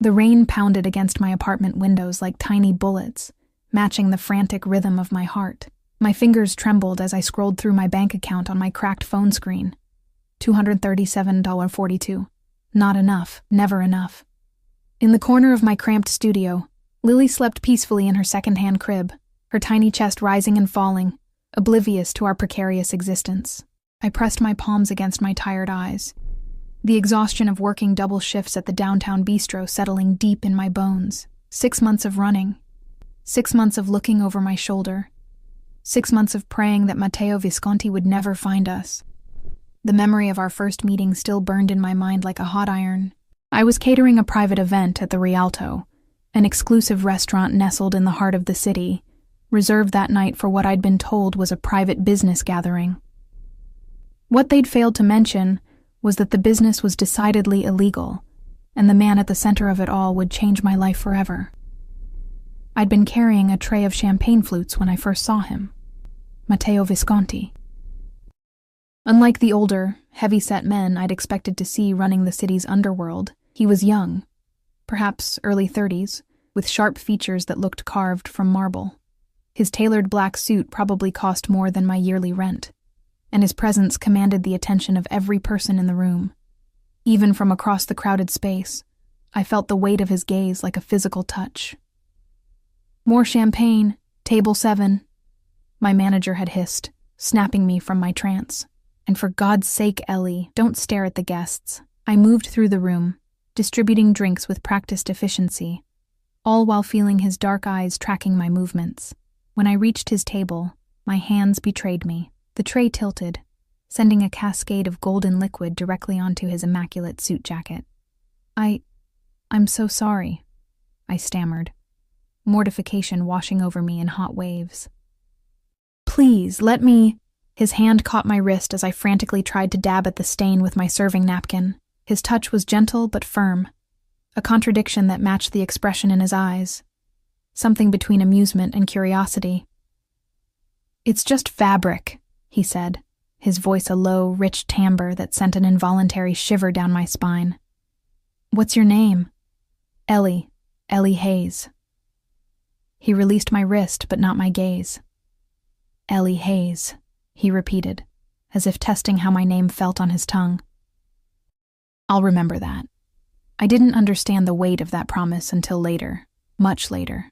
The rain pounded against my apartment windows like tiny bullets, matching the frantic rhythm of my heart. My fingers trembled as I scrolled through my bank account on my cracked phone screen. $237.42. Not enough, never enough. In the corner of my cramped studio, Lily slept peacefully in her second-hand crib, her tiny chest rising and falling, oblivious to our precarious existence. I pressed my palms against my tired eyes, the exhaustion of working double shifts at the downtown bistro settling deep in my bones. 6 months of running. 6 months of looking over my shoulder. 6 months of praying that Matteo Visconti would never find us. The memory of our first meeting still burned in my mind like a hot iron. I was catering a private event at the Rialto, an exclusive restaurant nestled in the heart of the city, reserved that night for what I'd been told was a private business gathering. What they'd failed to mention was that the business was decidedly illegal, and the man at the center of it all would change my life forever. I'd been carrying a tray of champagne flutes when I first saw him. Matteo Visconti. Unlike the older, heavy-set men I'd expected to see running the city's underworld, he was young, perhaps early 30s, with sharp features that looked carved from marble. His tailored black suit probably cost more than my yearly rent, and his presence commanded the attention of every person in the room. Even from across the crowded space, I felt the weight of his gaze like a physical touch. "More champagne, table 7, my manager had hissed, snapping me from my trance. "And for God's sake, Ellie, don't stare at the guests." I moved through the room, distributing drinks with practiced efficiency, all while feeling his dark eyes tracking my movements. When I reached his table, my hands betrayed me. The tray tilted, sending a cascade of golden liquid directly onto his immaculate suit jacket. I'm so sorry," I stammered, mortification washing over me in hot waves. "Please, let me—" His hand caught my wrist as I frantically tried to dab at the stain with my serving napkin. His touch was gentle but firm, a contradiction that matched the expression in his eyes, something between amusement and curiosity. "It's just fabric," he said, his voice a low, rich timbre that sent an involuntary shiver down my spine. "What's your name?" "Ellie Hayes." He released my wrist but not my gaze. "Ellie Hayes," he repeated, as if testing how my name felt on his tongue. I'll remember that. I didn't understand the weight of that promise until later, much later.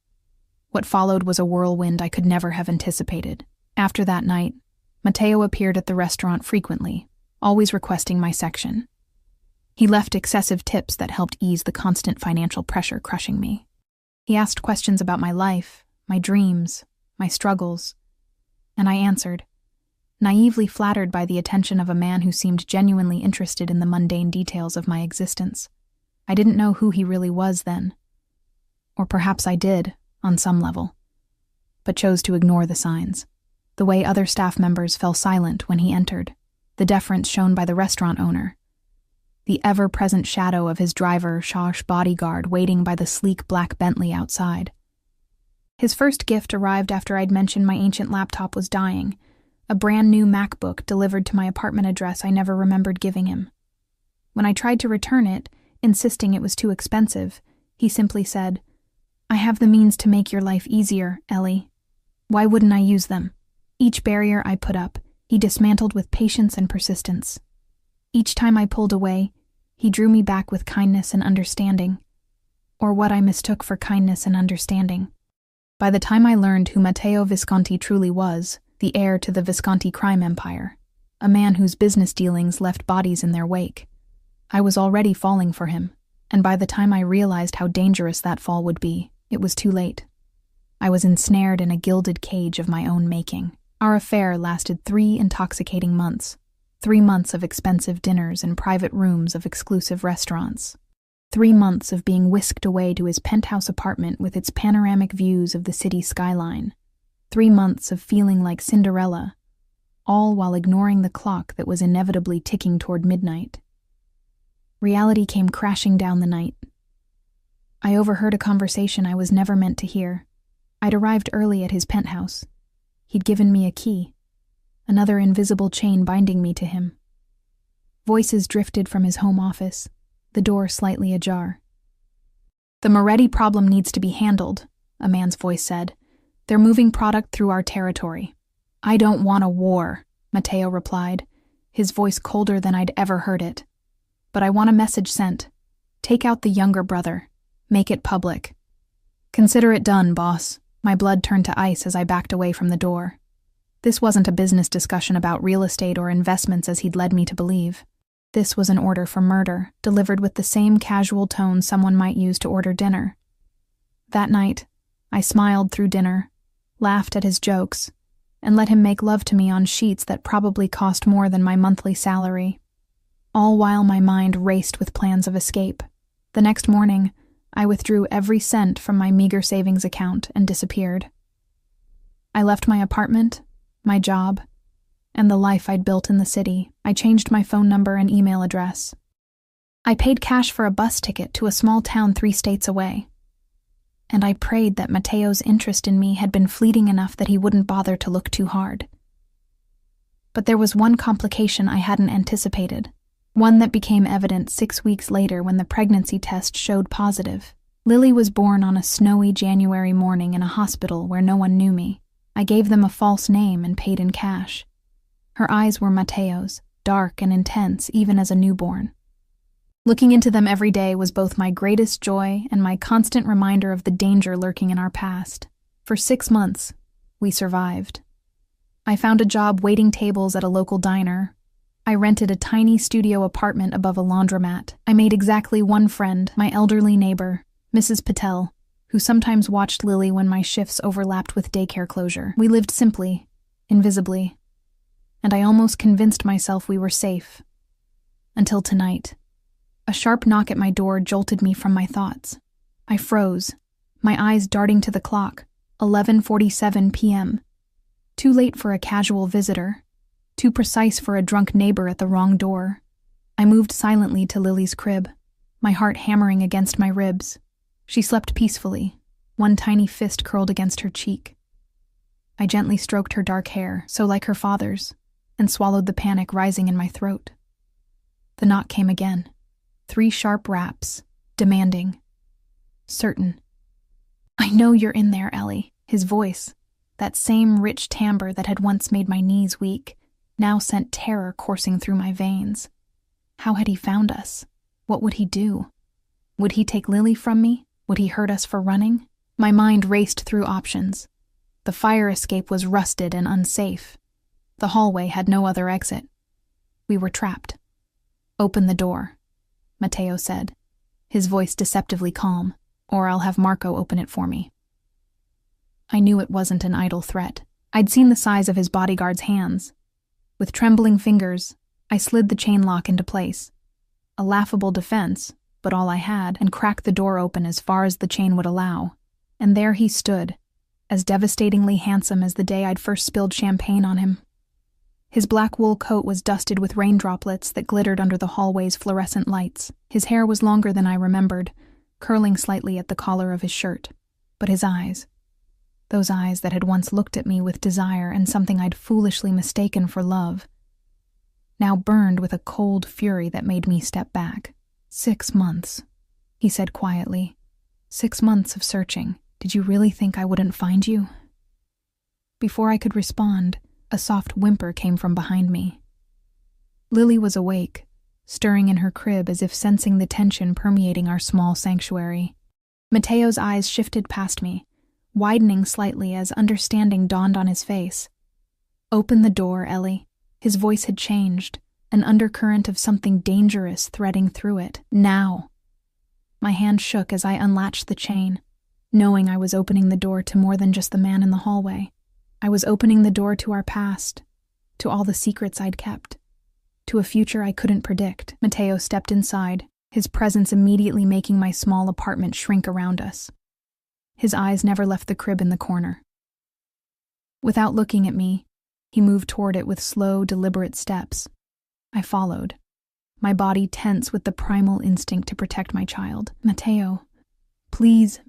What followed was a whirlwind I could never have anticipated. After that night, Matteo appeared at the restaurant frequently, always requesting my section. He left excessive tips that helped ease the constant financial pressure crushing me. He asked questions about my life, my dreams, my struggles, and I answered, naively flattered by the attention of a man who seemed genuinely interested in the mundane details of my existence. I didn't know who he really was then. Or perhaps I did, on some level, but chose to ignore the signs. The way other staff members fell silent when he entered, the deference shown by the restaurant owner, the ever-present shadow of his driver, Shosh bodyguard, waiting by the sleek black Bentley outside. His first gift arrived after I'd mentioned my ancient laptop was dying, a brand-new MacBook delivered to my apartment address I never remembered giving him. When I tried to return it, insisting it was too expensive, he simply said, "I have the means to make your life easier, Ellie. Why wouldn't I use them?" Each barrier I put up, he dismantled with patience and persistence. Each time I pulled away, he drew me back with kindness and understanding, or what I mistook for kindness and understanding. By the time I learned who Matteo Visconti truly was, the heir to the Visconti crime empire, a man whose business dealings left bodies in their wake, I was already falling for him, and by the time I realized how dangerous that fall would be, it was too late. I was ensnared in a gilded cage of my own making. Our affair lasted 3 intoxicating months, 3 months of expensive dinners in private rooms of exclusive restaurants, 3 months of being whisked away to his penthouse apartment with its panoramic views of the city skyline, 3 months of feeling like Cinderella, all while ignoring the clock that was inevitably ticking toward midnight. Reality came crashing down the night. I overheard a conversation I was never meant to hear. I'd arrived early at his penthouse. He'd given me a key, another invisible chain binding me to him. Voices drifted from his home office, the door slightly ajar. "The Moretti problem needs to be handled," a man's voice said. "They're moving product through our territory." "I don't want a war," Matteo replied, his voice colder than I'd ever heard it. "But I want a message sent. Take out the younger brother. Make it public." "Consider it done, boss." My blood turned to ice as I backed away from the door. This wasn't a business discussion about real estate or investments as he'd led me to believe. This was an order for murder, delivered with the same casual tone someone might use to order dinner. That night, I smiled through dinner, laughed at his jokes, and let him make love to me on sheets that probably cost more than my monthly salary. All while my mind raced with plans of escape. The next morning, I withdrew every cent from my meager savings account and disappeared. I left my apartment, my job, and the life I'd built in the city. I changed my phone number and email address. I paid cash for a bus ticket to a small town 3 states away. And I prayed that Matteo's interest in me had been fleeting enough that he wouldn't bother to look too hard. But there was one complication I hadn't anticipated, one that became evident 6 weeks later when the pregnancy test showed positive. Lily was born on a snowy January morning in a hospital where no one knew me. I gave them a false name and paid in cash. Her eyes were Matteo's, dark and intense even as a newborn. Looking into them every day was both my greatest joy and my constant reminder of the danger lurking in our past. For 6 months, we survived. I found a job waiting tables at a local diner. I rented a tiny studio apartment above a laundromat. I made exactly one friend, my elderly neighbor, Mrs. Patel, who sometimes watched Lily when my shifts overlapped with daycare closure. We lived simply, invisibly, and I almost convinced myself we were safe. Until tonight. A sharp knock at my door jolted me from my thoughts. I froze, my eyes darting to the clock, 11:47 p.m. Too late for a casual visitor, too precise for a drunk neighbor at the wrong door. I moved silently to Lily's crib, my heart hammering against my ribs. She slept peacefully, one tiny fist curled against her cheek. I gently stroked her dark hair, so like her father's, and swallowed the panic rising in my throat. The knock came again. 3 sharp raps, demanding, certain. "I know you're in there, Ellie." His voice, that same rich timbre that had once made my knees weak, now sent terror coursing through my veins. How had he found us? What would he do? Would he take Lily from me? Would he hurt us for running? My mind raced through options. The fire escape was rusted and unsafe. The hallway had no other exit. We were trapped. "Open the door," Matteo said, his voice deceptively calm, "or I'll have Marco open it for me." I knew it wasn't an idle threat. I'd seen the size of his bodyguard's hands. With trembling fingers, I slid the chain lock into place. A laughable defense, but all I had, and cracked the door open as far as the chain would allow. And there he stood, as devastatingly handsome as the day I'd first spilled champagne on him. His black wool coat was dusted with rain droplets that glittered under the hallway's fluorescent lights. His hair was longer than I remembered, curling slightly at the collar of his shirt. But his eyes, those eyes that had once looked at me with desire and something I'd foolishly mistaken for love, now burned with a cold fury that made me step back. 6 months, he said quietly. 6 months of searching. Did you really think I wouldn't find you? Before I could respond, a soft whimper came from behind me. Lily was awake, stirring in her crib as if sensing the tension permeating our small sanctuary. Matteo's eyes shifted past me, widening slightly as understanding dawned on his face. "Open the door, Ellie." His voice had changed, an undercurrent of something dangerous threading through it. "Now." My hand shook as I unlatched the chain, knowing I was opening the door to more than just the man in the hallway. I was opening the door to our past, to all the secrets I'd kept, to a future I couldn't predict. Matteo stepped inside, his presence immediately making my small apartment shrink around us. His eyes never left the crib in the corner. Without looking at me, he moved toward it with slow, deliberate steps. I followed, my body tense with the primal instinct to protect my child. "Matteo, please."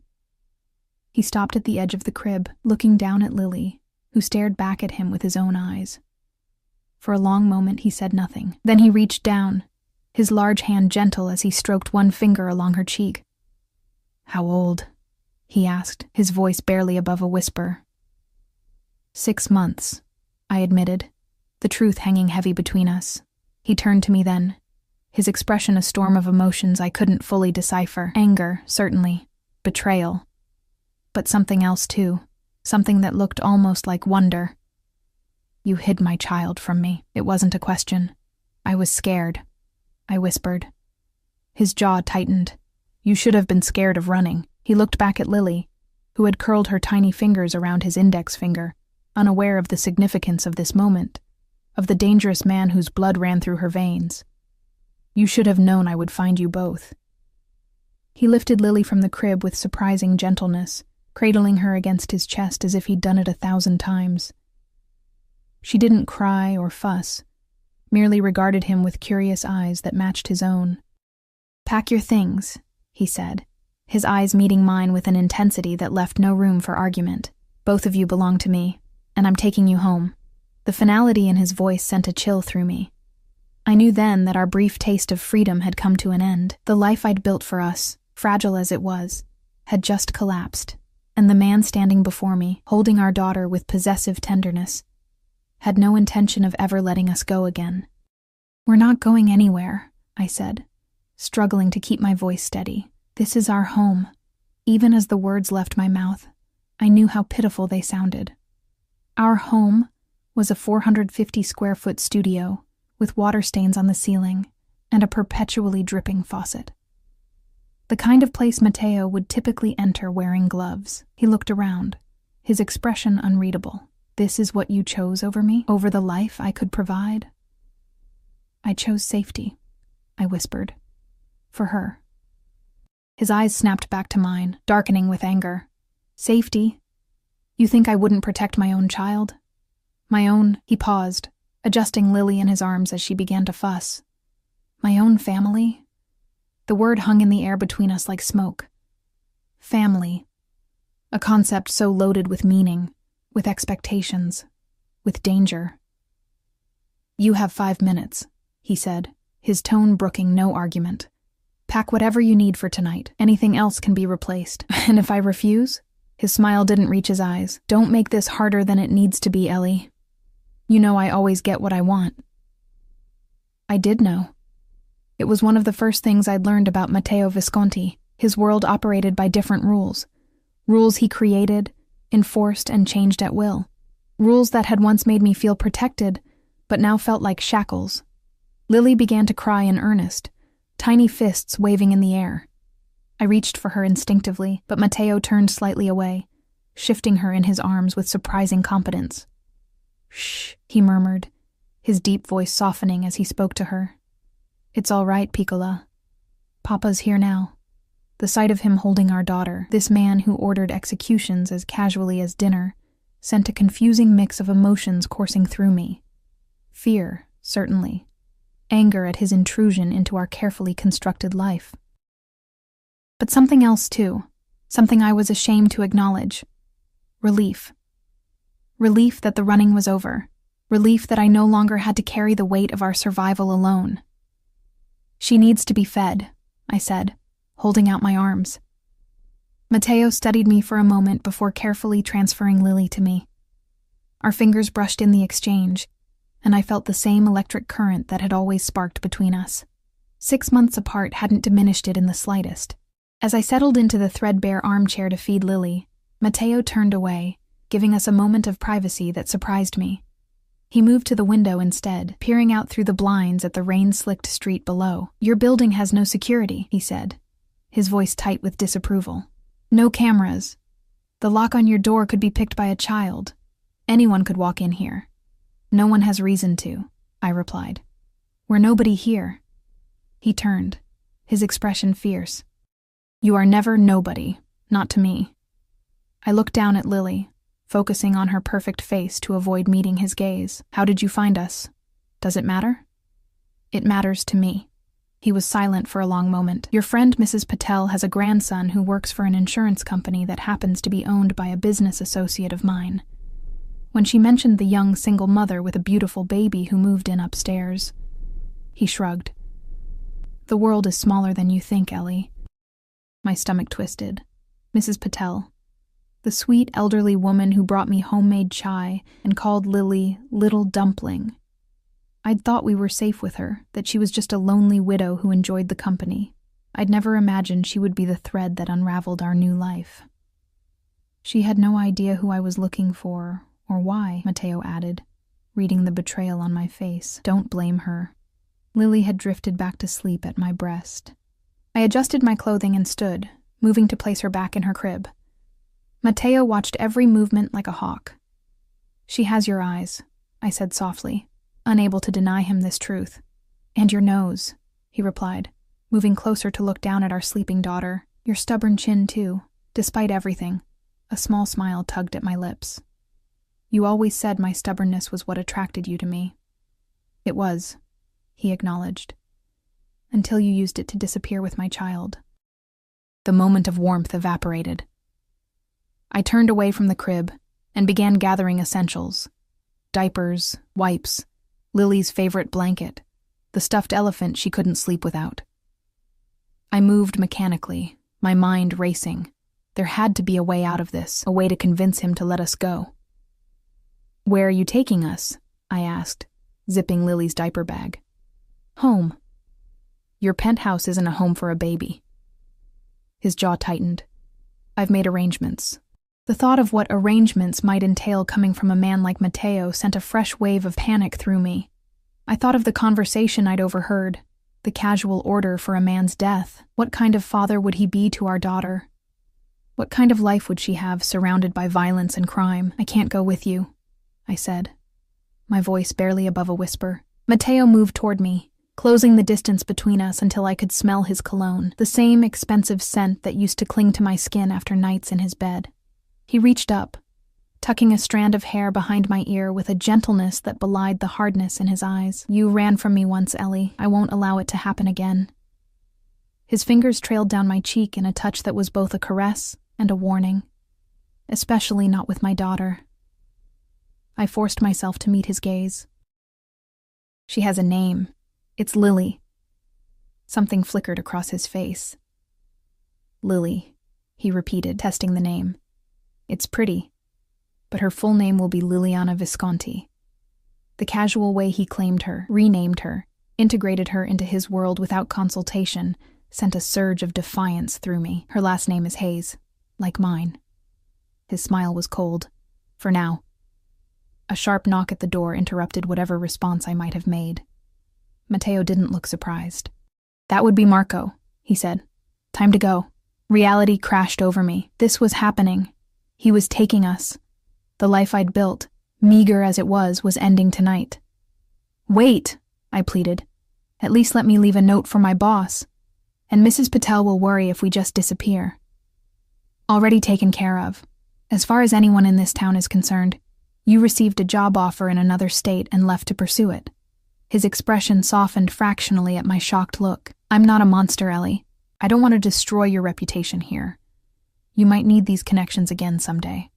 He stopped at the edge of the crib, looking down at Lily, who stared back at him with his own eyes. For a long moment he said nothing. Then he reached down, his large hand gentle as he stroked one finger along her cheek. How old? He asked, his voice barely above a whisper. 6 months, I admitted, the truth hanging heavy between us. He turned to me then, his expression a storm of emotions I couldn't fully decipher. Anger, certainly. Betrayal. But something else too. Something that looked almost like wonder. You hid my child from me. It wasn't a question. I was scared, I whispered. His jaw tightened. You should have been scared of running. He looked back at Lily, who had curled her tiny fingers around his index finger, unaware of the significance of this moment, of the dangerous man whose blood ran through her veins. You should have known I would find you both. He lifted Lily from the crib with surprising gentleness, cradling her against his chest as if he'd done it 1,000 times. She didn't cry or fuss, merely regarded him with curious eyes that matched his own. Pack your things, he said, his eyes meeting mine with an intensity that left no room for argument. Both of you belong to me, and I'm taking you home. The finality in his voice sent a chill through me. I knew then that our brief taste of freedom had come to an end. The life I'd built for us, fragile as it was, had just collapsed, and the man standing before me, holding our daughter with possessive tenderness, had no intention of ever letting us go again. We're not going anywhere, I said, struggling to keep my voice steady. This is our home. Even as the words left my mouth, I knew how pitiful they sounded. Our home was a 450-square-foot studio with water stains on the ceiling and a perpetually dripping faucet. The kind of place Mateo would typically enter wearing gloves. He looked around, his expression unreadable. This is what you chose over me? Over the life I could provide? I chose safety, I whispered. For her. His eyes snapped back to mine, darkening with anger. Safety? You think I wouldn't protect my own child? My own, he paused, adjusting Lily in his arms as she began to fuss. My own family? The word hung in the air between us like smoke. Family. A concept so loaded with meaning, with expectations, with danger. You have 5 minutes, he said, his tone brooking no argument. Pack whatever you need for tonight. Anything else can be replaced. And if I refuse? His smile didn't reach his eyes. Don't make this harder than it needs to be, Ellie. You know I always get what I want. I did know. It was one of the first things I'd learned about Matteo Visconti. His world operated by different rules. Rules he created, enforced, and changed at will. Rules that had once made me feel protected, but now felt like shackles. Lily began to cry in earnest, tiny fists waving in the air. I reached for her instinctively, but Matteo turned slightly away, shifting her in his arms with surprising competence. Shh, he murmured, his deep voice softening as he spoke to her. It's all right, Piccola. Papa's here now. The sight of him holding our daughter, this man who ordered executions as casually as dinner, sent a confusing mix of emotions coursing through me. Fear, certainly. Anger at his intrusion into our carefully constructed life. But something else, too. Something I was ashamed to acknowledge. Relief. Relief that the running was over. Relief that I no longer had to carry the weight of our survival alone. She needs to be fed, I said, holding out my arms. Matteo studied me for a moment before carefully transferring Lily to me. Our fingers brushed in the exchange, and I felt the same electric current that had always sparked between us. 6 months apart hadn't diminished it in the slightest. As I settled into the threadbare armchair to feed Lily, Matteo turned away, giving us a moment of privacy that surprised me. He moved to the window instead, peering out through the blinds at the rain-slicked street below. Your building has no security, he said, his voice tight with disapproval. No cameras. The lock on your door could be picked by a child. Anyone could walk in here. No one has reason to, I replied. We're nobody here. He turned, his expression fierce. You are never nobody, not to me. I looked down at Lily, focusing on her perfect face to avoid meeting his gaze. How did you find us? Does it matter? It matters to me. He was silent for a long moment. Your friend Mrs. Patel has a grandson who works for an insurance company that happens to be owned by a business associate of mine. When she mentioned the young single mother with a beautiful baby who moved in upstairs, he shrugged. The world is smaller than you think, Ellie. My stomach twisted. Mrs. Patel. The sweet elderly woman who brought me homemade chai and called Lily Little Dumpling. I'd thought we were safe with her, that she was just a lonely widow who enjoyed the company. I'd never imagined she would be the thread that unraveled our new life. She had no idea who I was looking for, or why, Mateo added, reading the betrayal on my face. Don't blame her. Lily had drifted back to sleep at my breast. I adjusted my clothing and stood, moving to place her back in her crib. Mateo watched every movement like a hawk. She has your eyes, I said softly, unable to deny him this truth. And your nose, he replied, moving closer to look down at our sleeping daughter. Your stubborn chin, too, despite everything. A small smile tugged at my lips. You always said my stubbornness was what attracted you to me. It was, he acknowledged, until you used it to disappear with my child. The moment of warmth evaporated. I turned away from the crib and began gathering essentials. Diapers, wipes, Lily's favorite blanket, the stuffed elephant she couldn't sleep without. I moved mechanically, my mind racing. There had to be a way out of this, a way to convince him to let us go. Where are you taking us? I asked, zipping Lily's diaper bag. Home. Your penthouse isn't a home for a baby. His jaw tightened. I've made arrangements. The thought of what arrangements might entail coming from a man like Mateo sent a fresh wave of panic through me. I thought of the conversation I'd overheard, the casual order for a man's death. What kind of father would he be to our daughter? What kind of life would she have surrounded by violence and crime? I can't go with you, I said, my voice barely above a whisper. Mateo moved toward me, closing the distance between us until I could smell his cologne, the same expensive scent that used to cling to my skin after nights in his bed. He reached up, tucking a strand of hair behind my ear with a gentleness that belied the hardness in his eyes. You ran from me once, Ellie. I won't allow it to happen again. His fingers trailed down my cheek in a touch that was both a caress and a warning, especially not with my daughter. I forced myself to meet his gaze. She has a name. It's Lily. Something flickered across his face. Lily, he repeated, testing the name. It's pretty, but her full name will be Liliana Visconti. The casual way he claimed her, renamed her, integrated her into his world without consultation, sent a surge of defiance through me. Her last name is Hayes, like mine. His smile was cold, for now. A sharp knock at the door interrupted whatever response I might have made. Mateo didn't look surprised. That would be Marco, he said. Time to go. Reality crashed over me. This was happening. He was taking us. The life I'd built, meager as it was ending tonight. Wait, I pleaded. At least let me leave a note for my boss. And Mrs. Patel will worry if we just disappear. Already taken care of. As far as anyone in this town is concerned, you received a job offer in another state and left to pursue it. His expression softened fractionally at my shocked look. I'm not a monster, Ellie. I don't want to destroy your reputation here. You might need these connections again someday.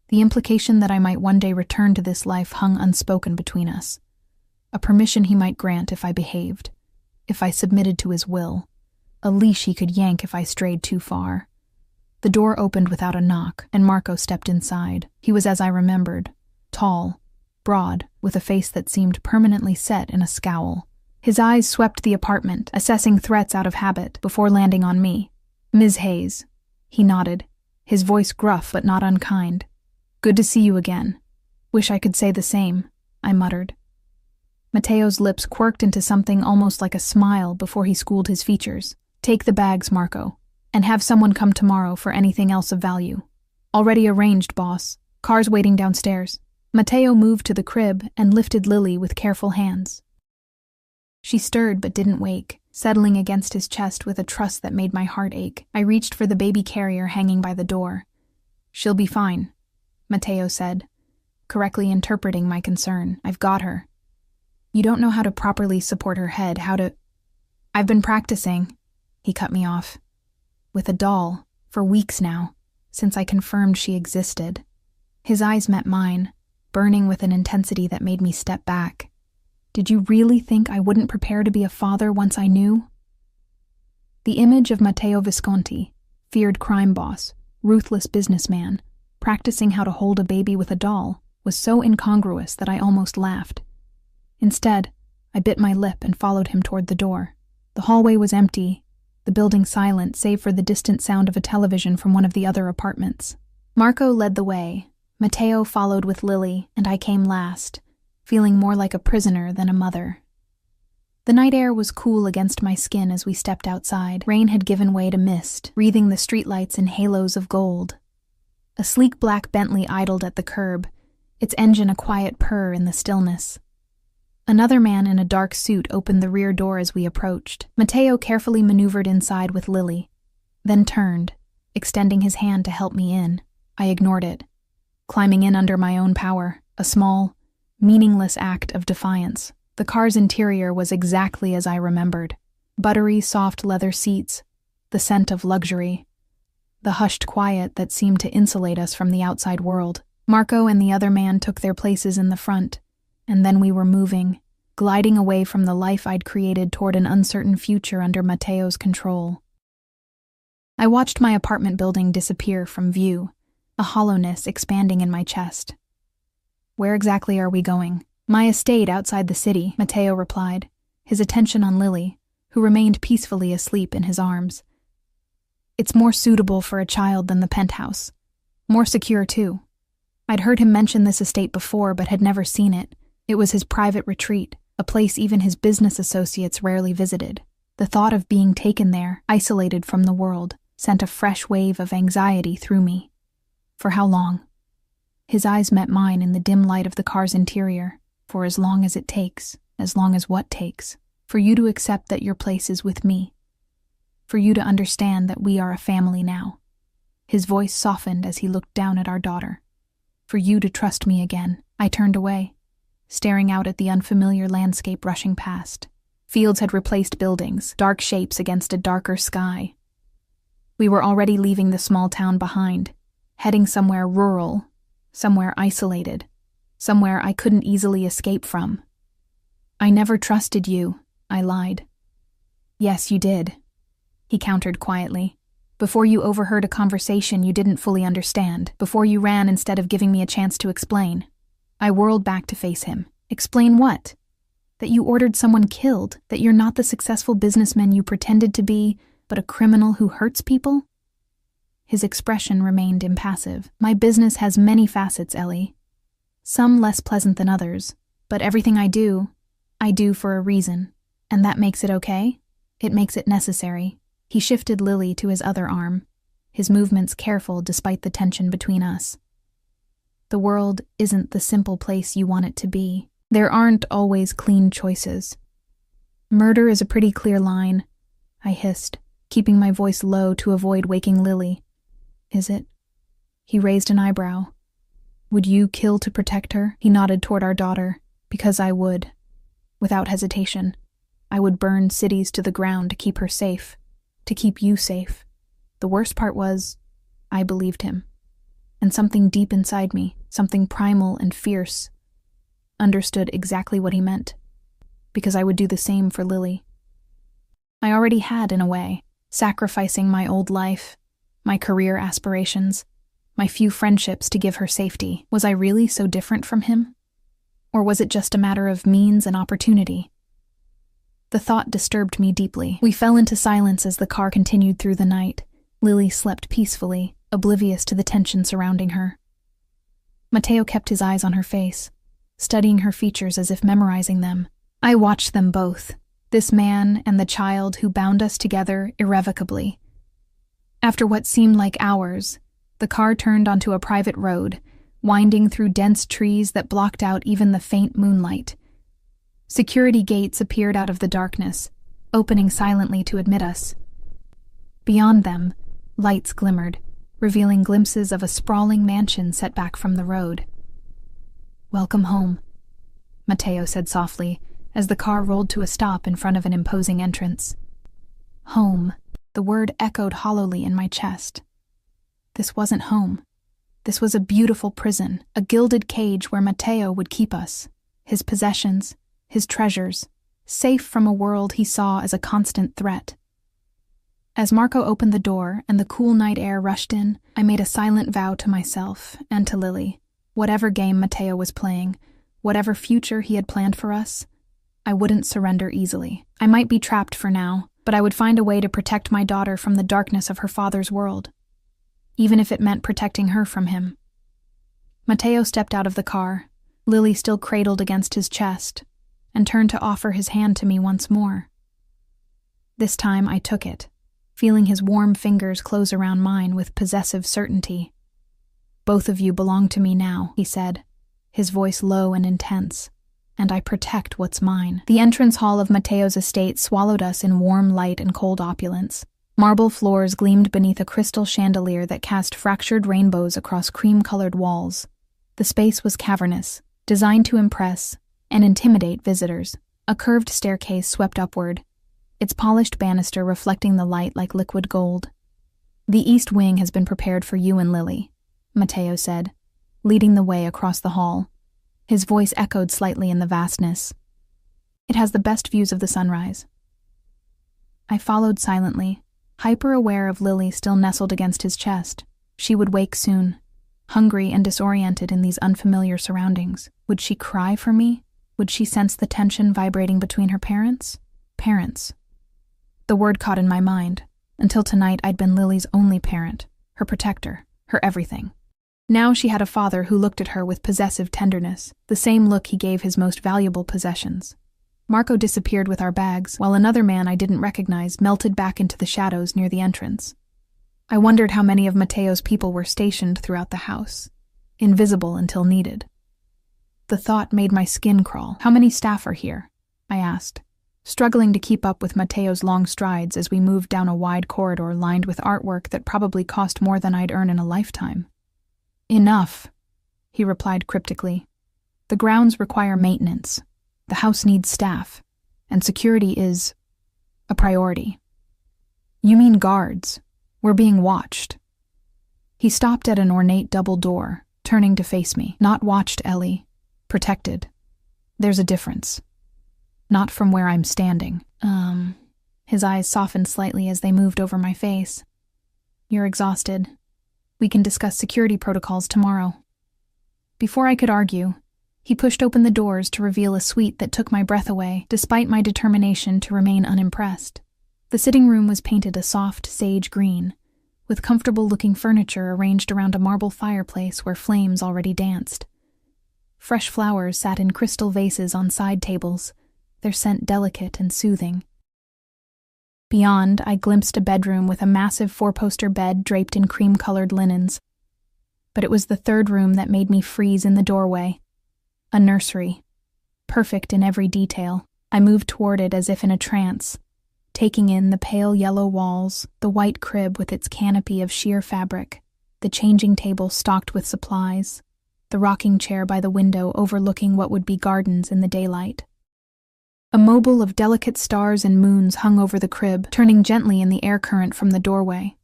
The implication that I might one day return to this life hung unspoken between us. A permission he might grant if I behaved, if I submitted to his will, a leash he could yank if I strayed too far. The door opened without a knock, and Marco stepped inside. He was as I remembered, tall, broad, with a face that seemed permanently set in a scowl. His eyes swept the apartment, assessing threats out of habit, before landing on me. Ms. Hayes. He nodded, his voice gruff but not unkind. Good to see you again. Wish I could say the same, I muttered. Mateo's lips quirked into something almost like a smile before he schooled his features. Take the bags, Marco, and have someone come tomorrow for anything else of value. Already arranged, boss. Car's waiting downstairs. Mateo moved to the crib and lifted Lily with careful hands. She stirred but didn't wake, settling against his chest with a trust that made my heart ache. I reached for the baby carrier hanging by the door. She'll be fine, Mateo said, correctly interpreting my concern. I've got her. You don't know how to properly support her head, how to... I've been practicing, he cut me off. With a doll, for weeks now, since I confirmed she existed. His eyes met mine, burning with an intensity that made me step back. Did you really think I wouldn't prepare to be a father once I knew? The image of Matteo Visconti, feared crime boss, ruthless businessman, practicing how to hold a baby with a doll, was so incongruous that I almost laughed. Instead, I bit my lip and followed him toward the door. The hallway was empty, the building silent save for the distant sound of a television from one of the other apartments. Marco led the way, Matteo followed with Lily, and I came last, feeling more like a prisoner than a mother. The night air was cool against my skin as we stepped outside. Rain had given way to mist, wreathing the streetlights in halos of gold. A sleek black Bentley idled at the curb, its engine a quiet purr in the stillness. Another man in a dark suit opened the rear door as we approached. Matteo carefully maneuvered inside with Lily, then turned, extending his hand to help me in. I ignored it, climbing in under my own power, a small, meaningless act of defiance. The car's interior was exactly as I remembered. Buttery, soft leather seats, the scent of luxury, the hushed quiet that seemed to insulate us from the outside world. Marco and the other man took their places in the front, and then we were moving, gliding away from the life I'd created toward an uncertain future under Matteo's control. I watched my apartment building disappear from view, a hollowness expanding in my chest. "Where exactly are we going?" "My estate outside the city," Matteo replied, his attention on Lily, who remained peacefully asleep in his arms. "It's more suitable for a child than the penthouse. More secure, too." I'd heard him mention this estate before but had never seen it. It was his private retreat, a place even his business associates rarely visited. The thought of being taken there, isolated from the world, sent a fresh wave of anxiety through me. For how long? His eyes met mine in the dim light of the car's interior. For as long as it takes, as long as what takes, for you to accept that your place is with me. For you to understand that we are a family now. His voice softened as he looked down at our daughter. For you to trust me again. I turned away, staring out at the unfamiliar landscape rushing past. Fields had replaced buildings, dark shapes against a darker sky. We were already leaving the small town behind, heading somewhere rural, somewhere isolated, somewhere I couldn't easily escape from. "I never trusted you," I lied. "Yes, you did," he countered quietly. "Before you overheard a conversation you didn't fully understand, before you ran instead of giving me a chance to explain." I whirled back to face him. "Explain what? That you ordered someone killed, that you're not the successful businessman you pretended to be, but a criminal who hurts people?" His expression remained impassive. "My business has many facets, Ellie. Some less pleasant than others, but everything I do for a reason. And that makes it okay? It makes it necessary." He shifted Lily to his other arm, his movements careful despite the tension between us. "The world isn't the simple place you want it to be. There aren't always clean choices. Murder is a pretty clear line," I hissed, keeping my voice low to avoid waking Lily. "Is it?" He raised an eyebrow. "Would you kill to protect her?" He nodded toward our daughter. "Because I would. Without hesitation. I would burn cities to the ground to keep her safe. To keep you safe." The worst part was, I believed him. And something deep inside me, something primal and fierce, understood exactly what he meant. Because I would do the same for Lily. I already had, in a way, sacrificing my old life, my career aspirations, my few friendships to give her safety. Was I really so different from him? Or was it just a matter of means and opportunity? The thought disturbed me deeply. We fell into silence as the car continued through the night. Lily slept peacefully, oblivious to the tension surrounding her. Matteo kept his eyes on her face, studying her features as if memorizing them. I watched them both, this man and the child who bound us together irrevocably. After what seemed like hours, the car turned onto a private road, winding through dense trees that blocked out even the faint moonlight. Security gates appeared out of the darkness, opening silently to admit us. Beyond them, lights glimmered, revealing glimpses of a sprawling mansion set back from the road. "Welcome home," Matteo said softly, as the car rolled to a stop in front of an imposing entrance. Home. The word echoed hollowly in my chest. This wasn't home. This was a beautiful prison, a gilded cage where Matteo would keep us, his possessions, his treasures, safe from a world he saw as a constant threat. As Marco opened the door and the cool night air rushed in, I made a silent vow to myself and to Lily. Whatever game Matteo was playing, whatever future he had planned for us, I wouldn't surrender easily. I might be trapped for now, but I would find a way to protect my daughter from the darkness of her father's world, even if it meant protecting her from him. Matteo stepped out of the car, Lily still cradled against his chest, and turned to offer his hand to me once more. This time I took it, feeling his warm fingers close around mine with possessive certainty. "Both of you belong to me now," he said, his voice low and intense, "and I protect what's mine." The entrance hall of Matteo's estate swallowed us in warm light and cold opulence. Marble floors gleamed beneath a crystal chandelier that cast fractured rainbows across cream-colored walls. The space was cavernous, designed to impress and intimidate visitors. A curved staircase swept upward, its polished banister reflecting the light like liquid gold. "The east wing has been prepared for you and Lily," Matteo said, leading the way across the hall. His voice echoed slightly in the vastness. "It has the best views of the sunrise." I followed silently, hyper-aware of Lily still nestled against his chest. She would wake soon, hungry and disoriented in these unfamiliar surroundings. Would she cry for me? Would she sense the tension vibrating between her parents? Parents. The word caught in my mind. Until tonight, I'd been Lily's only parent, her protector, her everything. Now she had a father who looked at her with possessive tenderness, the same look he gave his most valuable possessions. Marco disappeared with our bags, while another man I didn't recognize melted back into the shadows near the entrance. I wondered how many of Matteo's people were stationed throughout the house, invisible until needed. The thought made my skin crawl. "How many staff are here?" I asked, struggling to keep up with Matteo's long strides as we moved down a wide corridor lined with artwork that probably cost more than I'd earn in a lifetime. "Enough," he replied cryptically. "The grounds require maintenance. The house needs staff, and security is a priority." "You mean guards? We're being watched." He stopped at an ornate double door, turning to face me. "Not watched, Ellie. Protected. There's a difference. Not from where I'm standing." His eyes softened slightly as they moved over my face. "You're exhausted. We can discuss security protocols tomorrow." Before I could argue, he pushed open the doors to reveal a suite that took my breath away, despite my determination to remain unimpressed. The sitting room was painted a soft sage green, with comfortable-looking furniture arranged around a marble fireplace where flames already danced. Fresh flowers sat in crystal vases on side tables, their scent delicate and soothing. Beyond, I glimpsed a bedroom with a massive four-poster bed draped in cream-colored linens. But it was the third room that made me freeze in the doorway. A nursery, perfect in every detail. I moved toward it as if in a trance, taking in the pale yellow walls, the white crib with its canopy of sheer fabric, the changing table stocked with supplies, the rocking chair by the window overlooking what would be gardens in the daylight. A mobile of delicate stars and moons hung over the crib, turning gently in the air current from the doorway.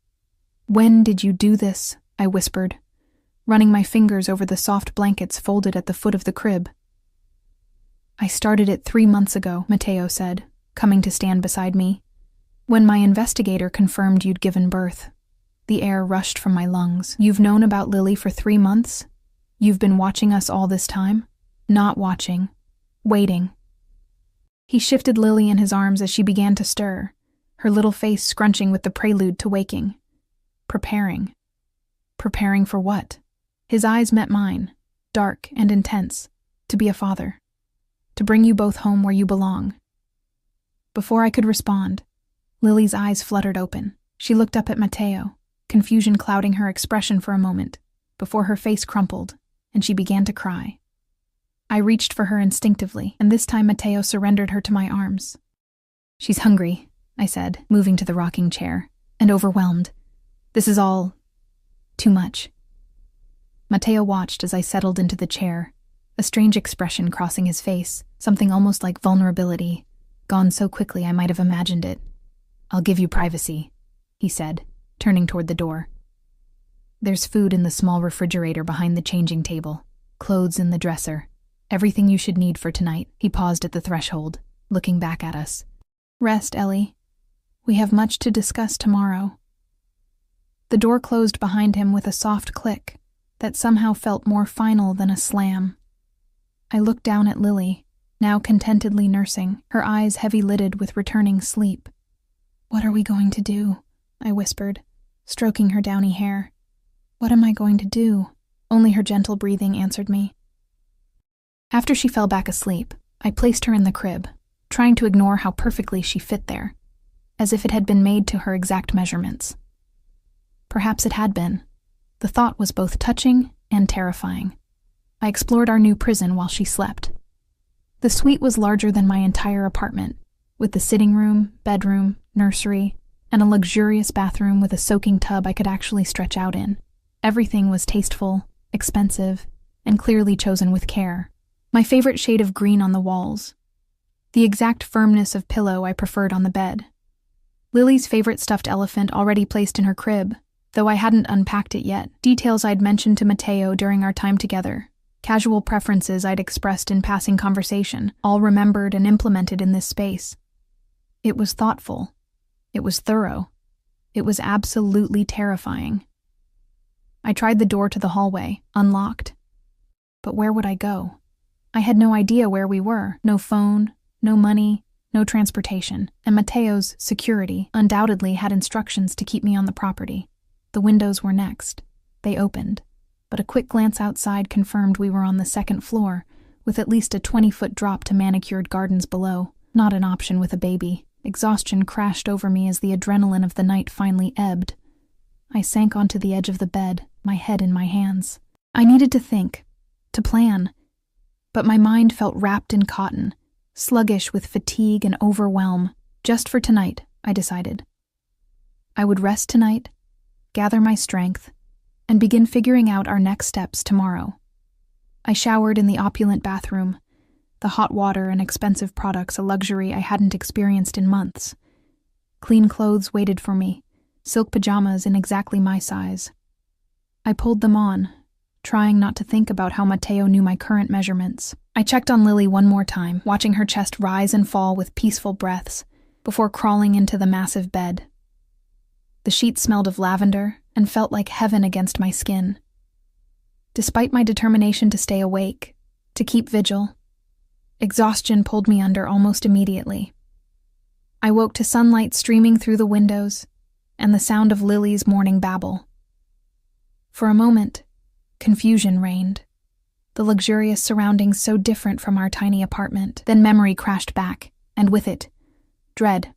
"When did you do this?" I whispered, running my fingers over the soft blankets folded at the foot of the crib. "I started it 3 months ago," Matteo said, coming to stand beside me. "When my investigator confirmed you'd given birth." The air rushed from my lungs. "You've known about Lily for 3 months? You've been watching us all this time?" "Not watching. Waiting." He shifted Lily in his arms as she began to stir, her little face scrunching with the prelude to waking. Preparing. Preparing for what? His eyes met mine, dark and intense. "To be a father. To bring you both home where you belong." Before I could respond, Lily's eyes fluttered open. She looked up at Matteo, confusion clouding her expression for a moment, before her face crumpled, and she began to cry. I reached for her instinctively, and this time Matteo surrendered her to my arms. "She's hungry," I said, moving to the rocking chair, "and overwhelmed. This is all too much." Matteo watched as I settled into the chair, a strange expression crossing his face, something almost like vulnerability, gone so quickly I might have imagined it. "I'll give you privacy," he said, turning toward the door. "There's food in the small refrigerator behind the changing table, clothes in the dresser, everything you should need for tonight." He paused at the threshold, looking back at us. "Rest, Ellie. We have much to discuss tomorrow." The door closed behind him with a soft click that somehow felt more final than a slam. I looked down at Lily, now contentedly nursing, her eyes heavy-lidded with returning sleep. "What are we going to do?" I whispered, stroking her downy hair. "What am I going to do?" Only her gentle breathing answered me. After she fell back asleep, I placed her in the crib, trying to ignore how perfectly she fit there, as if it had been made to her exact measurements. Perhaps it had been. The thought was both touching and terrifying. I explored our new prison while she slept. The suite was larger than my entire apartment, with the sitting room, bedroom, nursery, and a luxurious bathroom with a soaking tub I could actually stretch out in. Everything was tasteful, expensive, and clearly chosen with care. My favorite shade of green on the walls. The exact firmness of pillow I preferred on the bed. Lily's favorite stuffed elephant already placed in her crib, though I hadn't unpacked it yet. Details I'd mentioned to Mateo during our time together. Casual preferences I'd expressed in passing conversation, all remembered and implemented in this space. It was thoughtful. It was thorough. It was absolutely terrifying. I tried the door to the hallway, unlocked. But where would I go? I had no idea where we were. No phone, no money, no transportation, and Mateo's security undoubtedly had instructions to keep me on the property. The windows were next. They opened, but a quick glance outside confirmed we were on the second floor, with at least a 20-foot drop to manicured gardens below. Not an option with a baby. Exhaustion crashed over me as the adrenaline of the night finally ebbed. I sank onto the edge of the bed, my head in my hands. I needed to think, to plan, but my mind felt wrapped in cotton, sluggish with fatigue and overwhelm. Just for tonight, I decided. I would rest tonight, gather my strength, and begin figuring out our next steps tomorrow. I showered in the opulent bathroom, the hot water and expensive products a luxury I hadn't experienced in months. Clean clothes waited for me, silk pajamas in exactly my size. I pulled them on, trying not to think about how Mateo knew my current measurements. I checked on Lily one more time, watching her chest rise and fall with peaceful breaths, before crawling into the massive bed. The sheets smelled of lavender and felt like heaven against my skin. Despite my determination to stay awake, to keep vigil, exhaustion pulled me under almost immediately. I woke to sunlight streaming through the windows and the sound of Lily's morning babble. For a moment, confusion reigned, the luxurious surroundings so different from our tiny apartment. Then memory crashed back, and with it, dread.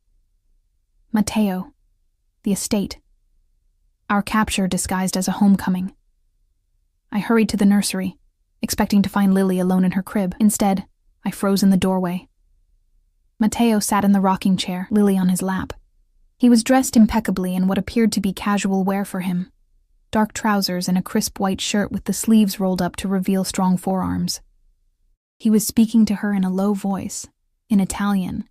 Mateo, the estate, our capture disguised as a homecoming. I hurried to the nursery, expecting to find Lily alone in her crib. Instead, I froze in the doorway. Mateo sat in the rocking chair, Lily on his lap. He was dressed impeccably in what appeared to be casual wear for him. Dark trousers and a crisp white shirt with the sleeves rolled up to reveal strong forearms. He was speaking to her in a low voice, in Italian,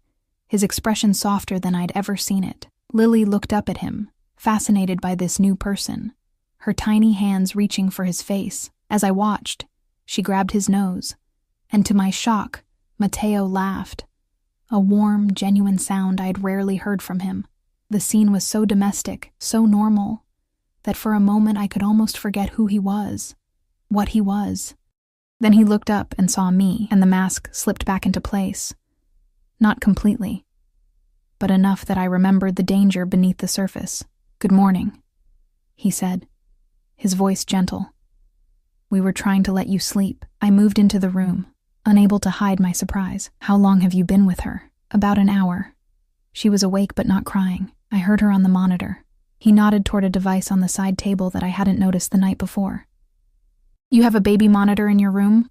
his expression softer than I'd ever seen it. Lily looked up at him, fascinated by this new person, her tiny hands reaching for his face. As I watched, she grabbed his nose, and to my shock, Mateo laughed, a warm, genuine sound I'd rarely heard from him. The scene was so domestic, so normal, that for a moment I could almost forget who he was, what he was. Then he looked up and saw me, and the mask slipped back into place. Not completely, but enough that I remembered the danger beneath the surface. "Good morning," he said, his voice gentle. "We were trying to let you sleep." I moved into the room, unable to hide my surprise. "How long have you been with her?" "About an hour." She was awake but not crying. I heard her on the monitor. He nodded toward a device on the side table that I hadn't noticed the night before. "You have a baby monitor in your room?"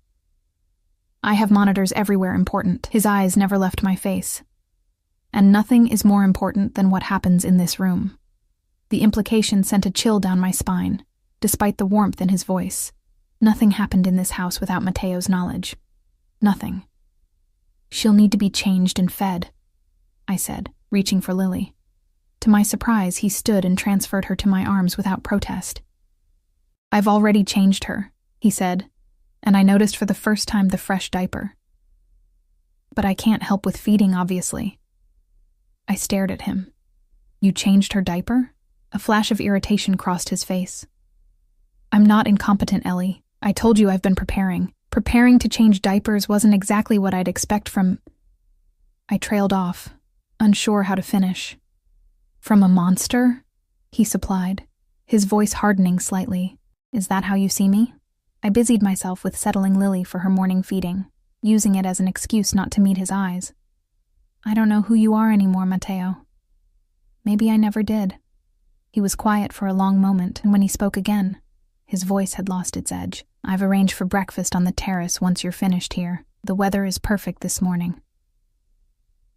"I have monitors everywhere important." His eyes never left my face. "And nothing is more important than what happens in this room." The implication sent a chill down my spine, despite the warmth in his voice. Nothing happened in this house without Mateo's knowledge. Nothing. "She'll need to be changed and fed," I said, reaching for Lily. To my surprise, he stood and transferred her to my arms without protest. "I've already changed her," he said, and I noticed for the first time the fresh diaper. "But I can't help with feeding, obviously." I stared at him. You changed her diaper? A flash of irritation crossed his face. I'm not incompetent, Ellie. I told you I've been preparing. Preparing to change diapers wasn't exactly what I'd expect from... I trailed off, unsure how to finish. From a monster? He supplied, his voice hardening slightly. Is that how you see me? I busied myself with settling Lily for her morning feeding, using it as an excuse not to meet his eyes. I don't know who you are anymore, Matteo. Maybe I never did. He was quiet for a long moment, and when he spoke again, his voice had lost its edge. I've arranged for breakfast on the terrace once you're finished here. The weather is perfect this morning.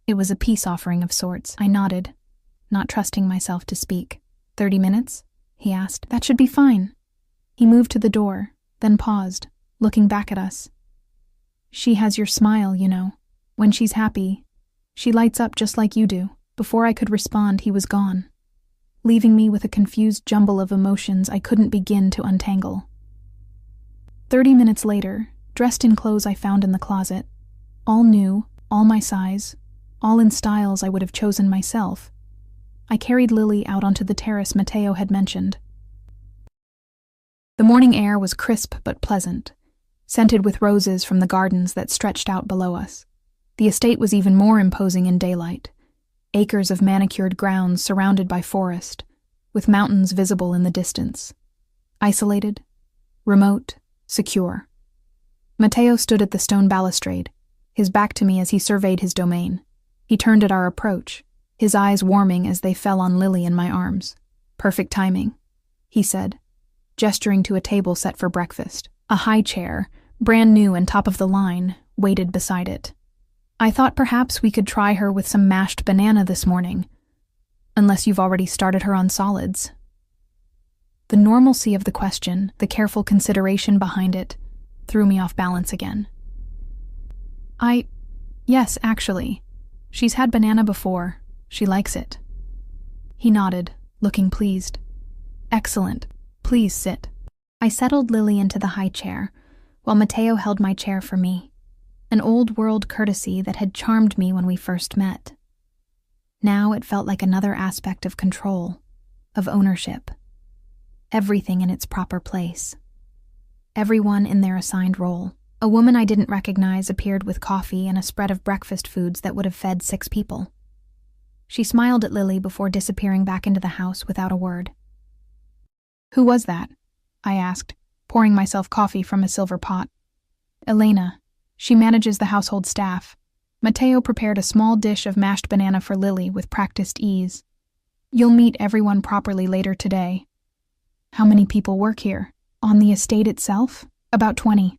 It was a peace offering of sorts. I nodded, not trusting myself to speak. 30 minutes? He asked. That should be fine. He moved to the door, then paused, looking back at us. She has your smile, you know. When she's happy, she lights up just like you do. Before I could respond, he was gone, leaving me with a confused jumble of emotions I couldn't begin to untangle. 30 minutes later, dressed in clothes I found in the closet, all new, all my size, all in styles I would have chosen myself, I carried Lily out onto the terrace Matteo had mentioned. The morning air was crisp but pleasant, scented with roses from the gardens that stretched out below us. The estate was even more imposing in daylight, acres of manicured grounds surrounded by forest, with mountains visible in the distance. Isolated, remote, secure. Matteo stood at the stone balustrade, his back to me as he surveyed his domain. He turned at our approach, his eyes warming as they fell on Lily in my arms. Perfect timing, he said, gesturing to a table set for breakfast. A high chair, brand new and top of the line, waited beside it. I thought perhaps we could try her with some mashed banana this morning, unless you've already started her on solids. The normalcy of the question, the careful consideration behind it, threw me off balance again. Yes, actually. She's had banana before. She likes it. He nodded, looking pleased. Excellent. Please sit. I settled Lily into the high chair, while Matteo held my chair for me, an old-world courtesy that had charmed me when we first met. Now it felt like another aspect of control, of ownership. Everything in its proper place. Everyone in their assigned role. A woman I didn't recognize appeared with coffee and a spread of breakfast foods that would have fed 6 people. She smiled at Lily before disappearing back into the house without a word. Who was that? I asked, pouring myself coffee from a silver pot. Elena. She manages the household staff. Matteo prepared a small dish of mashed banana for Lily with practiced ease. You'll meet everyone properly later today. How many people work here? On the estate itself? About 20.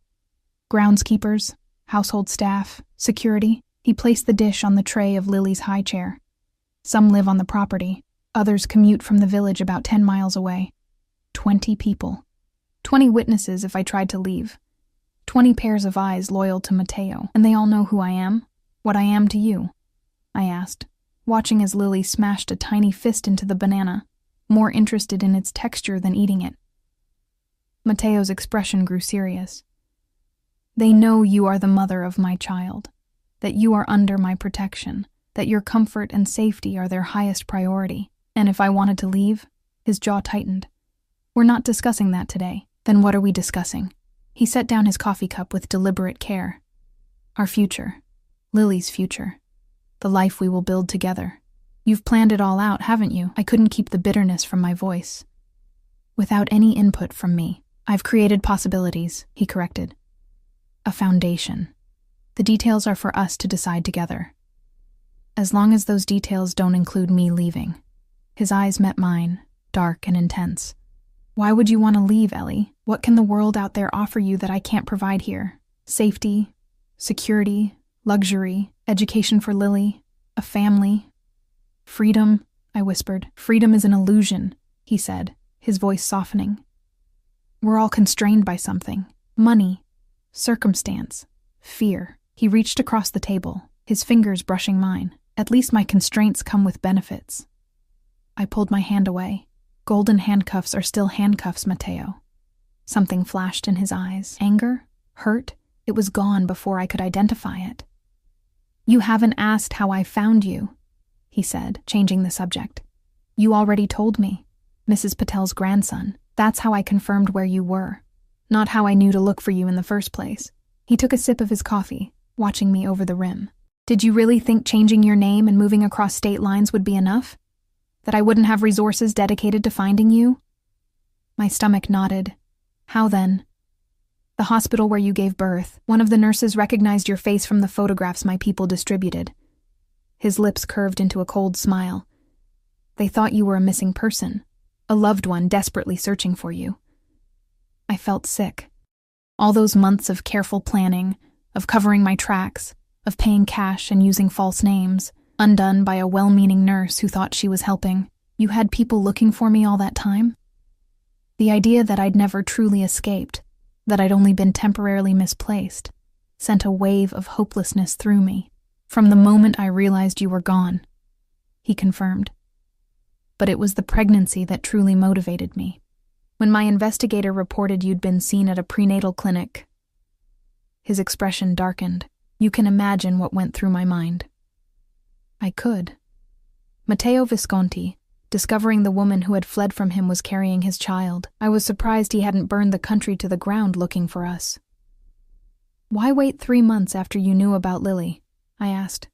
Groundskeepers, household staff, security. He placed the dish on the tray of Lily's high chair. Some live on the property. Others commute from the village about 10 miles away. 20 people. 20 witnesses if I tried to leave. 20 pairs of eyes loyal to Matteo. And they all know who I am? What I am to you? I asked, watching as Lily smashed a tiny fist into the banana, more interested in its texture than eating it. Matteo's expression grew serious. They know you are the mother of my child, that you are under my protection, that your comfort and safety are their highest priority. And if I wanted to leave, his jaw tightened. We're not discussing that today. Then what are we discussing? He set down his coffee cup with deliberate care. Our future. Lily's future. The life we will build together. You've planned it all out, haven't you? I couldn't keep the bitterness from my voice. Without any input from me. I've created possibilities, he corrected. A foundation. The details are for us to decide together. As long as those details don't include me leaving. His eyes met mine, dark and intense. Why would you want to leave, Ellie? What can the world out there offer you that I can't provide here? Safety, security, luxury, education for Lily, a family. Freedom, I whispered. Freedom is an illusion, he said, his voice softening. We're all constrained by something. Money, circumstance, fear. He reached across the table, his fingers brushing mine. At least my constraints come with benefits. I pulled my hand away. Golden handcuffs are still handcuffs, Matteo. Something flashed in his eyes. Anger? Hurt? It was gone before I could identify it. You haven't asked how I found you, he said, changing the subject. You already told me. Mrs. Patel's grandson. That's how I confirmed where you were. Not how I knew to look for you in the first place. He took a sip of his coffee, watching me over the rim. Did you really think changing your name and moving across state lines would be enough? That I wouldn't have resources dedicated to finding you? My stomach nodded. How then? The hospital where you gave birth. One of the nurses recognized your face from the photographs my people distributed. His lips curved into a cold smile. They thought you were a missing person, a loved one desperately searching for you. I felt sick. All those months of careful planning, of covering my tracks, of paying cash and using false names, undone by a well-meaning nurse who thought she was helping. You had people looking for me all that time? The idea that I'd never truly escaped, that I'd only been temporarily misplaced, sent a wave of hopelessness through me. From the moment I realized you were gone, he confirmed. But it was the pregnancy that truly motivated me. When my investigator reported you'd been seen at a prenatal clinic, his expression darkened. You can imagine what went through my mind. I could. Matteo Visconti, discovering the woman who had fled from him was carrying his child. I was surprised he hadn't burned the country to the ground looking for us. Why wait 3 months after you knew about Lily? I asked.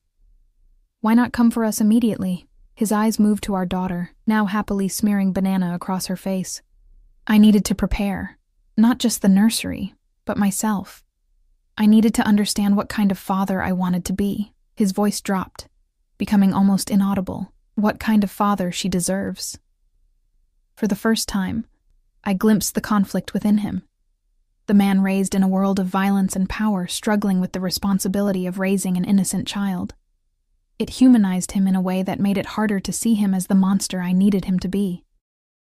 Why not come for us immediately? His eyes moved to our daughter, now happily smearing banana across her face. I needed to prepare, not just the nursery, but myself. I needed to understand what kind of father I wanted to be. His voice dropped, becoming almost inaudible. What kind of father she deserves. For the first time, I glimpsed the conflict within him. The man raised in a world of violence and power, struggling with the responsibility of raising an innocent child. It humanized him in a way that made it harder to see him as the monster I needed him to be.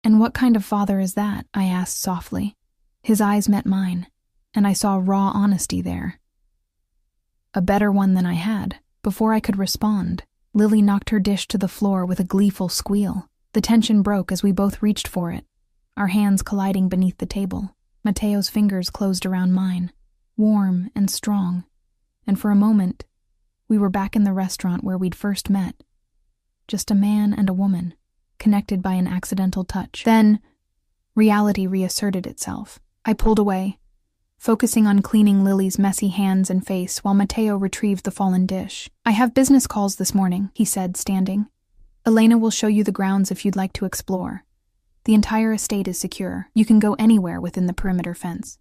And what kind of father is that? I asked softly. His eyes met mine, and I saw raw honesty there. A better one than I had. Before I could respond, Lily knocked her dish to the floor with a gleeful squeal. The tension broke as we both reached for it, our hands colliding beneath the table. Matteo's fingers closed around mine, warm and strong, and for a moment, we were back in the restaurant where we'd first met. Just a man and a woman, connected by an accidental touch. Then, reality reasserted itself. I pulled away, focusing on cleaning Lily's messy hands and face while Matteo retrieved the fallen dish. I have business calls this morning, he said, standing. Elena will show you the grounds if you'd like to explore. The entire estate is secure. You can go anywhere within the perimeter fence.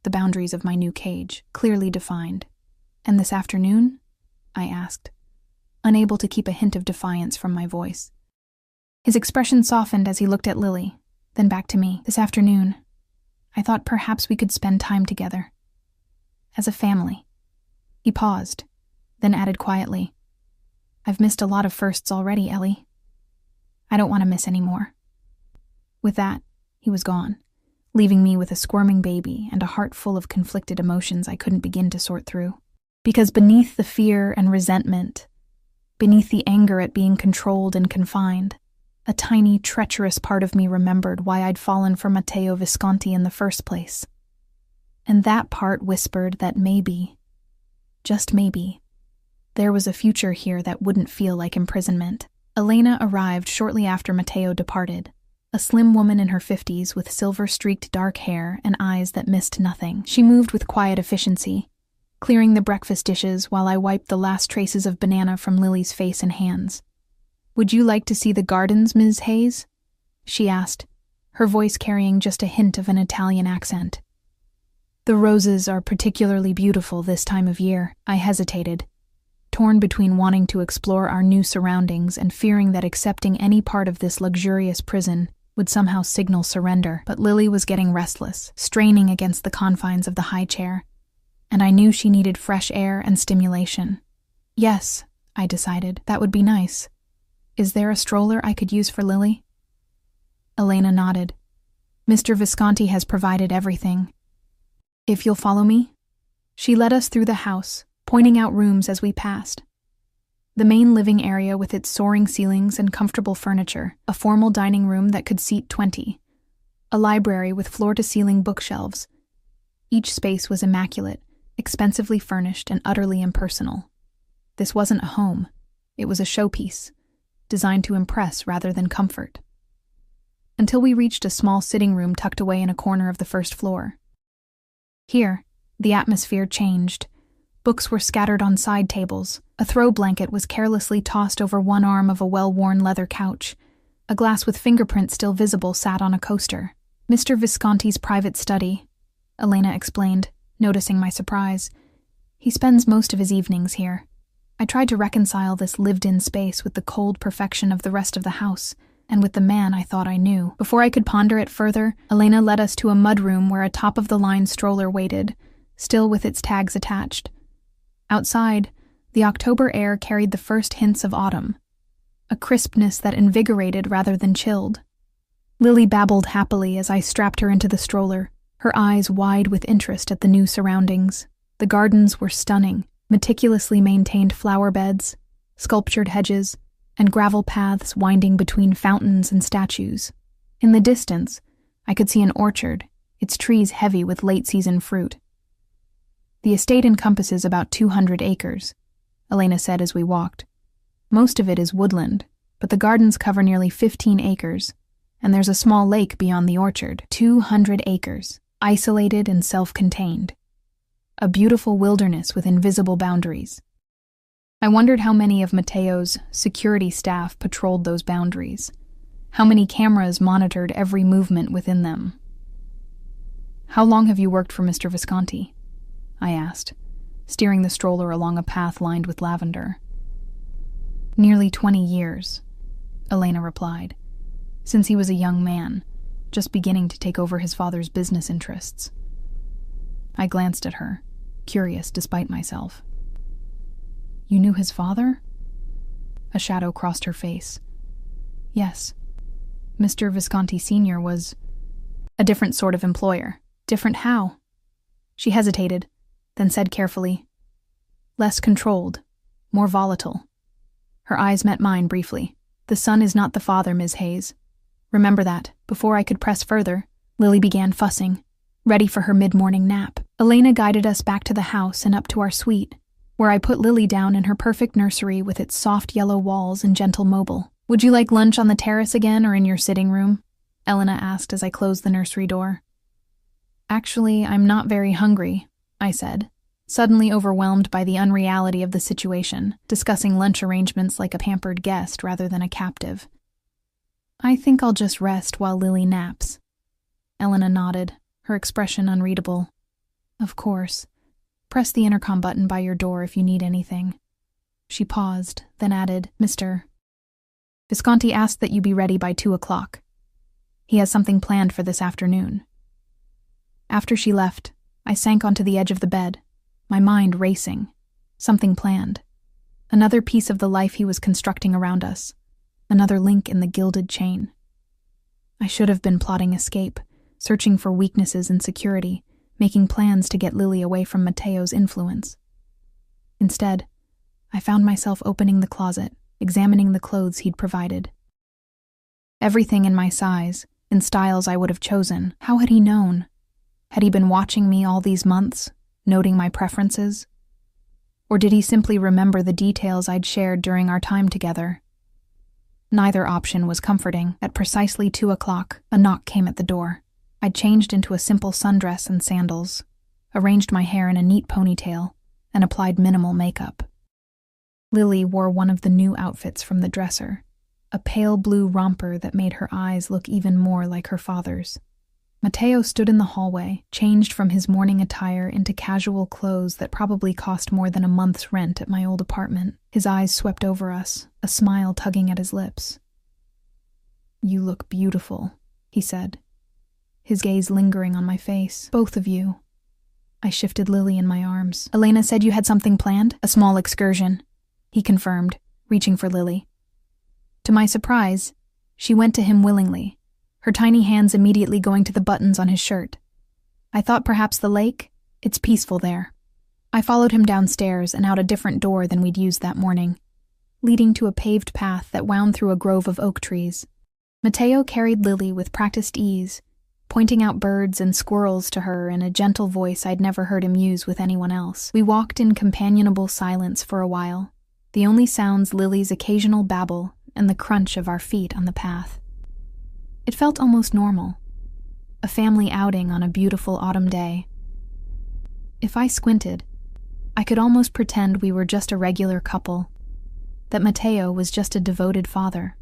The boundaries of my new cage, clearly defined. And this afternoon? I asked, unable to keep a hint of defiance from my voice. His expression softened as he looked at Lily, then back to me. This afternoon, I thought perhaps we could spend time together. As a family. He paused, then added quietly, I've missed a lot of firsts already, Ellie. I don't want to miss any more. With that, he was gone, leaving me with a squirming baby and a heart full of conflicted emotions I couldn't begin to sort through. Because beneath the fear and resentment, beneath the anger at being controlled and confined, a tiny, treacherous part of me remembered why I'd fallen for Matteo Visconti in the first place. And that part whispered that maybe, just maybe, there was a future here that wouldn't feel like imprisonment. Elena arrived shortly after Matteo departed, a slim woman in her 50s with silver-streaked dark hair and eyes that missed nothing. She moved with quiet efficiency, clearing the breakfast dishes while I wiped the last traces of banana from Lily's face and hands. Would you like to see the gardens, Ms. Hayes? She asked, her voice carrying just a hint of an Italian accent. The roses are particularly beautiful this time of year. I hesitated, torn between wanting to explore our new surroundings and fearing that accepting any part of this luxurious prison would somehow signal surrender. But Lily was getting restless, straining against the confines of the high chair, and I knew she needed fresh air and stimulation. Yes, I decided, that would be nice. Is there a stroller I could use for Lily? Elena nodded. Mr. Visconti has provided everything. If you'll follow me? She led us through the house, pointing out rooms as we passed. The main living area with its soaring ceilings and comfortable furniture, a formal dining room that could seat 20, a library with floor-to-ceiling bookshelves. Each space was immaculate, expensively furnished and utterly impersonal. This wasn't a home. It was a showpiece. designed to impress rather than comfort. Until we reached a small sitting room tucked away in a corner of the first floor. Here, the atmosphere changed. Books were scattered on side tables. A throw blanket was carelessly tossed over one arm of a well-worn leather couch. A glass with fingerprints still visible sat on a coaster. Mr. Visconti's private study, Elena explained, noticing my surprise. He spends most of his evenings here. I tried to reconcile this lived-in space with the cold perfection of the rest of the house, and with the man I thought I knew. Before I could ponder it further, Elena led us to a mudroom where a top-of-the-line stroller waited, still with its tags attached. Outside, the October air carried the first hints of autumn, a crispness that invigorated rather than chilled. Lily babbled happily as I strapped her into the stroller, her eyes wide with interest at the new surroundings. The gardens were stunning, meticulously maintained flower beds, sculptured hedges, and gravel paths winding between fountains and statues. In the distance, I could see an orchard, its trees heavy with late-season fruit. The estate encompasses about 200 acres, Elena said as we walked. Most of it is woodland, but the gardens cover nearly 15 acres, and there's a small lake beyond the orchard. 200 acres, isolated and self-contained. A beautiful wilderness with invisible boundaries. I wondered how many of Matteo's security staff patrolled those boundaries, how many cameras monitored every movement within them. "How long have you worked for Mr. Visconti?" I asked, steering the stroller along a path lined with lavender. "Nearly 20 years, Elena replied, "since he was a young man, just beginning to take over his father's business interests." I glanced at her, curious despite myself. "You knew his father?" A shadow crossed her face. "Yes. Mr. Visconti Sr. was a different sort of employer." "Different how?" She hesitated, then said carefully, "Less controlled, more volatile." Her eyes met mine briefly. "The son is not the father, Ms. Hayes. Remember that." Before I could press further, Lily began fussing, ready for her mid-morning nap. Elena guided us back to the house and up to our suite, where I put Lily down in her perfect nursery with its soft yellow walls and gentle mobile. "Would you like lunch on the terrace again or in your sitting room?" Elena asked as I closed the nursery door. "Actually, I'm not very hungry," I said, suddenly overwhelmed by the unreality of the situation, discussing lunch arrangements like a pampered guest rather than a captive. "I think I'll just rest while Lily naps." Elena nodded, her expression unreadable. "Of course. Press the intercom button by your door if you need anything." She paused, then added, "Mr. Visconti asked that you be ready by 2 o'clock. He has something planned for this afternoon." After she left, I sank onto the edge of the bed, my mind racing. Something planned. Another piece of the life he was constructing around us. Another link in the gilded chain. I should have been plotting escape, searching for weaknesses in security, making plans to get Lily away from Matteo's influence. Instead, I found myself opening the closet, examining the clothes he'd provided. Everything in my size, in styles I would have chosen. How had he known? Had he been watching me all these months, noting my preferences? Or did he simply remember the details I'd shared during our time together? Neither option was comforting. At precisely 2 o'clock, a knock came at the door. I'd changed into a simple sundress and sandals, arranged my hair in a neat ponytail, and applied minimal makeup. Lily wore one of the new outfits from the dresser, a pale blue romper that made her eyes look even more like her father's. Matteo stood in the hallway, changed from his morning attire into casual clothes that probably cost more than a month's rent at my old apartment. His eyes swept over us, a smile tugging at his lips. "You look beautiful," he said, his gaze lingering on my face. "Both of you." I shifted Lily in my arms. "Elena said you had something planned?" "A small excursion," he confirmed, reaching for Lily. To my surprise, she went to him willingly, her tiny hands immediately going to the buttons on his shirt. I thought perhaps the lake? It's peaceful there. I followed him downstairs and out a different door than we'd used that morning, leading to a paved path that wound through a grove of oak trees. Matteo carried Lily with practiced ease, pointing out birds and squirrels to her in a gentle voice I'd never heard him use with anyone else. We walked in companionable silence for a while, the only sounds Lily's occasional babble and the crunch of our feet on the path. It felt almost normal. A family outing on a beautiful autumn day. If I squinted, I could almost pretend we were just a regular couple, that Mateo was just a devoted father,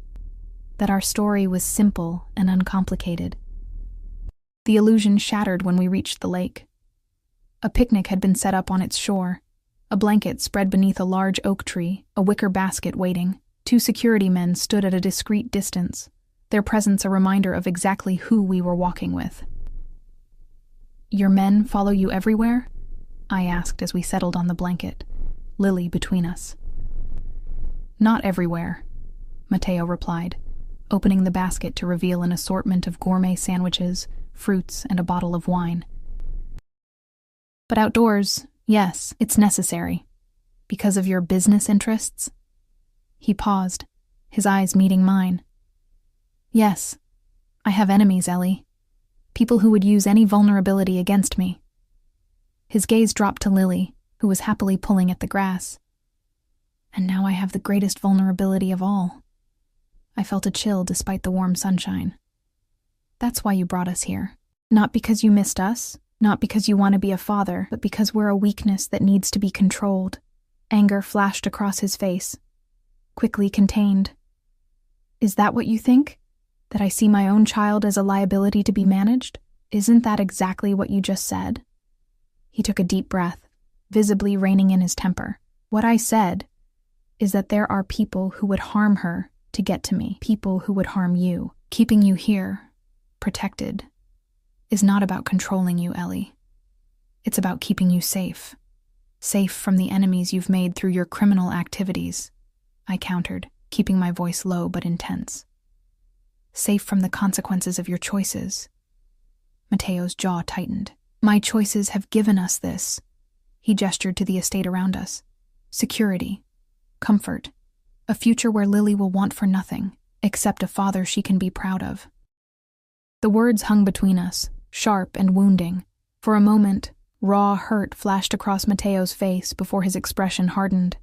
that our story was simple and uncomplicated. The illusion shattered when we reached the lake. A picnic had been set up on its shore, a blanket spread beneath a large oak tree, a wicker basket waiting. 2 security men stood at a discreet distance, their presence a reminder of exactly who we were walking with. "Your men follow you everywhere?" I asked as we settled on the blanket, Lily between us. "Not everywhere," Mateo replied, opening the basket to reveal an assortment of gourmet sandwiches, fruits, and a bottle of wine. "But outdoors, yes, it's necessary. Because of your business interests?" He paused, his eyes meeting mine. "Yes, I have enemies, Ellie. People who would use any vulnerability against me." His gaze dropped to Lily, who was happily pulling at the grass. "And now I have the greatest vulnerability of all." I felt a chill despite the warm sunshine. "That's why you brought us here. Not because you missed us, not because you want to be a father, but because we're a weakness that needs to be controlled." Anger flashed across his face, quickly contained. "Is that what you think? That I see my own child as a liability to be managed? Isn't that exactly what you just said?" He took a deep breath, visibly reining in his temper. "What I said is that there are people who would harm her to get to me, people who would harm you. Keeping you here, protected, is not about controlling you, Ellie. It's about keeping you safe. Safe from the enemies you've made through your criminal activities," I countered, keeping my voice low but intense. "Safe from the consequences of your choices." Mateo's jaw tightened. "My choices have given us this." He gestured to the estate around us. "Security, comfort, a future where Lily will want for nothing, except a father she can be proud of." The words hung between us, sharp and wounding. For a moment, raw hurt flashed across Mateo's face before his expression hardened.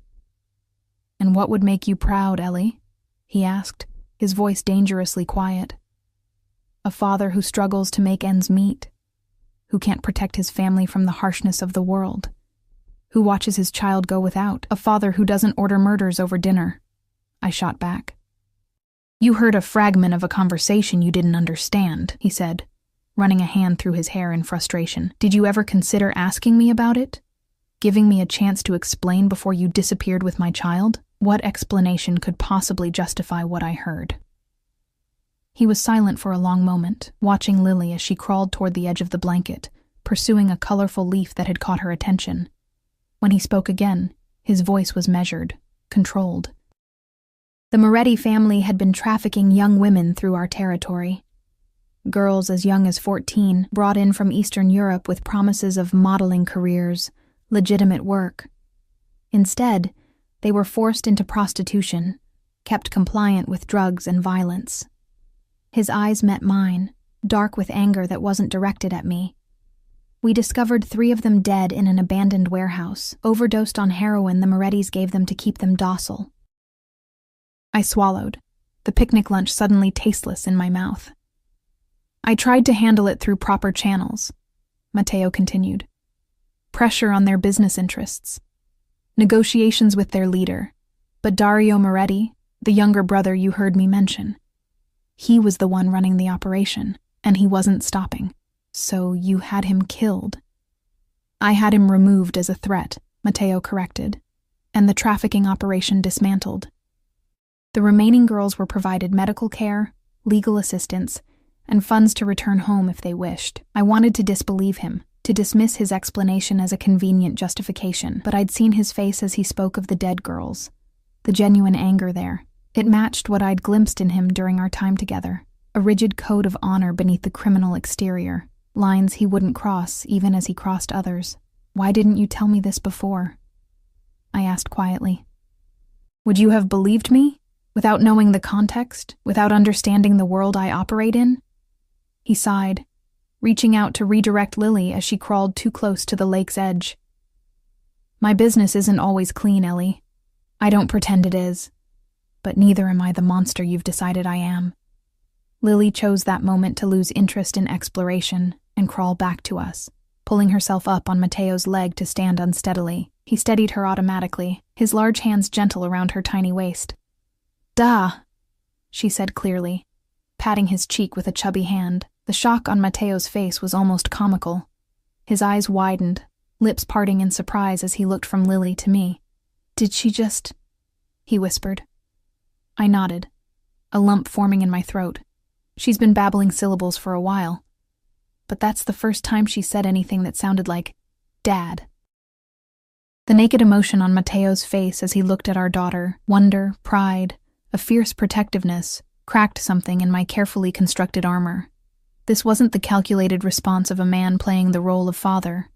"And what would make you proud, Ellie?" he asked, his voice dangerously quiet. "A father who struggles to make ends meet, who can't protect his family from the harshness of the world, who watches his child go without, a father who doesn't order murders over dinner," I shot back. "You heard a fragment of a conversation you didn't understand," he said, running a hand through his hair in frustration. "Did you ever consider asking me about it? Giving me a chance to explain before you disappeared with my child? What explanation could possibly justify what I heard?" He was silent for a long moment, watching Lily as she crawled toward the edge of the blanket, pursuing a colorful leaf that had caught her attention. When he spoke again, his voice was measured, controlled. "The Moretti family had been trafficking young women through our territory. Girls as young as 14, brought in from Eastern Europe with promises of modeling careers, legitimate work. Instead, they were forced into prostitution, kept compliant with drugs and violence." His eyes met mine, dark with anger that wasn't directed at me. "We discovered 3 of them dead in an abandoned warehouse, overdosed on heroin the Morettis gave them to keep them docile." I swallowed, the picnic lunch suddenly tasteless in my mouth. "I tried to handle it through proper channels," Mateo continued. "Pressure on their business interests. Negotiations with their leader. But Dario Moretti, the younger brother you heard me mention, he was the one running the operation, and he wasn't stopping. So you had him killed." "I had him removed as a threat," Mateo corrected, "and the trafficking operation dismantled. The remaining girls were provided medical care, legal assistance, and funds to return home if they wished. I wanted to disbelieve him, to dismiss his explanation as a convenient justification, but I'd seen his face as he spoke of the dead girls. The genuine anger there. It matched what I'd glimpsed in him during our time together. A rigid code of honor beneath the criminal exterior. Lines he wouldn't cross, even as he crossed others. "Why didn't you tell me this before?" I asked quietly. "Would you have believed me? Without knowing the context? Without understanding the world I operate in?" He sighed, reaching out to redirect Lily as she crawled too close to the lake's edge. "My business isn't always clean, Ellie. I don't pretend it is. but neither am I the monster you've decided I am. Lily chose that moment to lose interest in exploration and crawl back to us, pulling herself up on Mateo's leg to stand unsteadily. He steadied her automatically, his large hands gentle around her tiny waist. "Duh," she said clearly, patting his cheek with a chubby hand. The shock on Mateo's face was almost comical. His eyes widened, lips parting in surprise as he looked from Lily to me. "Did she just—" he whispered. I nodded, a lump forming in my throat. She's been babbling syllables for a while, but that's the first time she said anything that sounded like Dad. The naked emotion on Mateo's face as he looked at our daughter, wonder, pride, a fierce protectiveness, cracked something in my carefully constructed armor. This wasn't the calculated response of a man playing the role of father.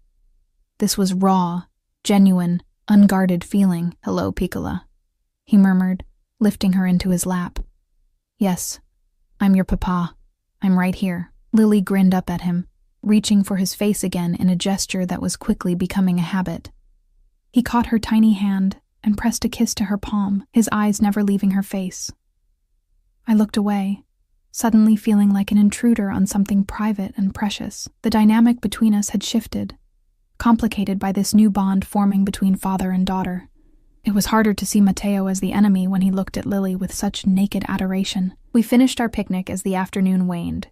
This was raw, genuine, unguarded feeling. "Hello, Piccola," he murmured, lifting her into his lap. "Yes, I'm your papa. I'm right here." Lily grinned up at him, reaching for his face again in a gesture that was quickly becoming a habit. He caught her tiny hand and pressed a kiss to her palm, his eyes never leaving her face. I looked away, suddenly feeling like an intruder on something private and precious. The dynamic between us had shifted, complicated by this new bond forming between father and daughter. It was harder to see Mateo as the enemy when he looked at Lily with such naked adoration. We finished our picnic as the afternoon waned,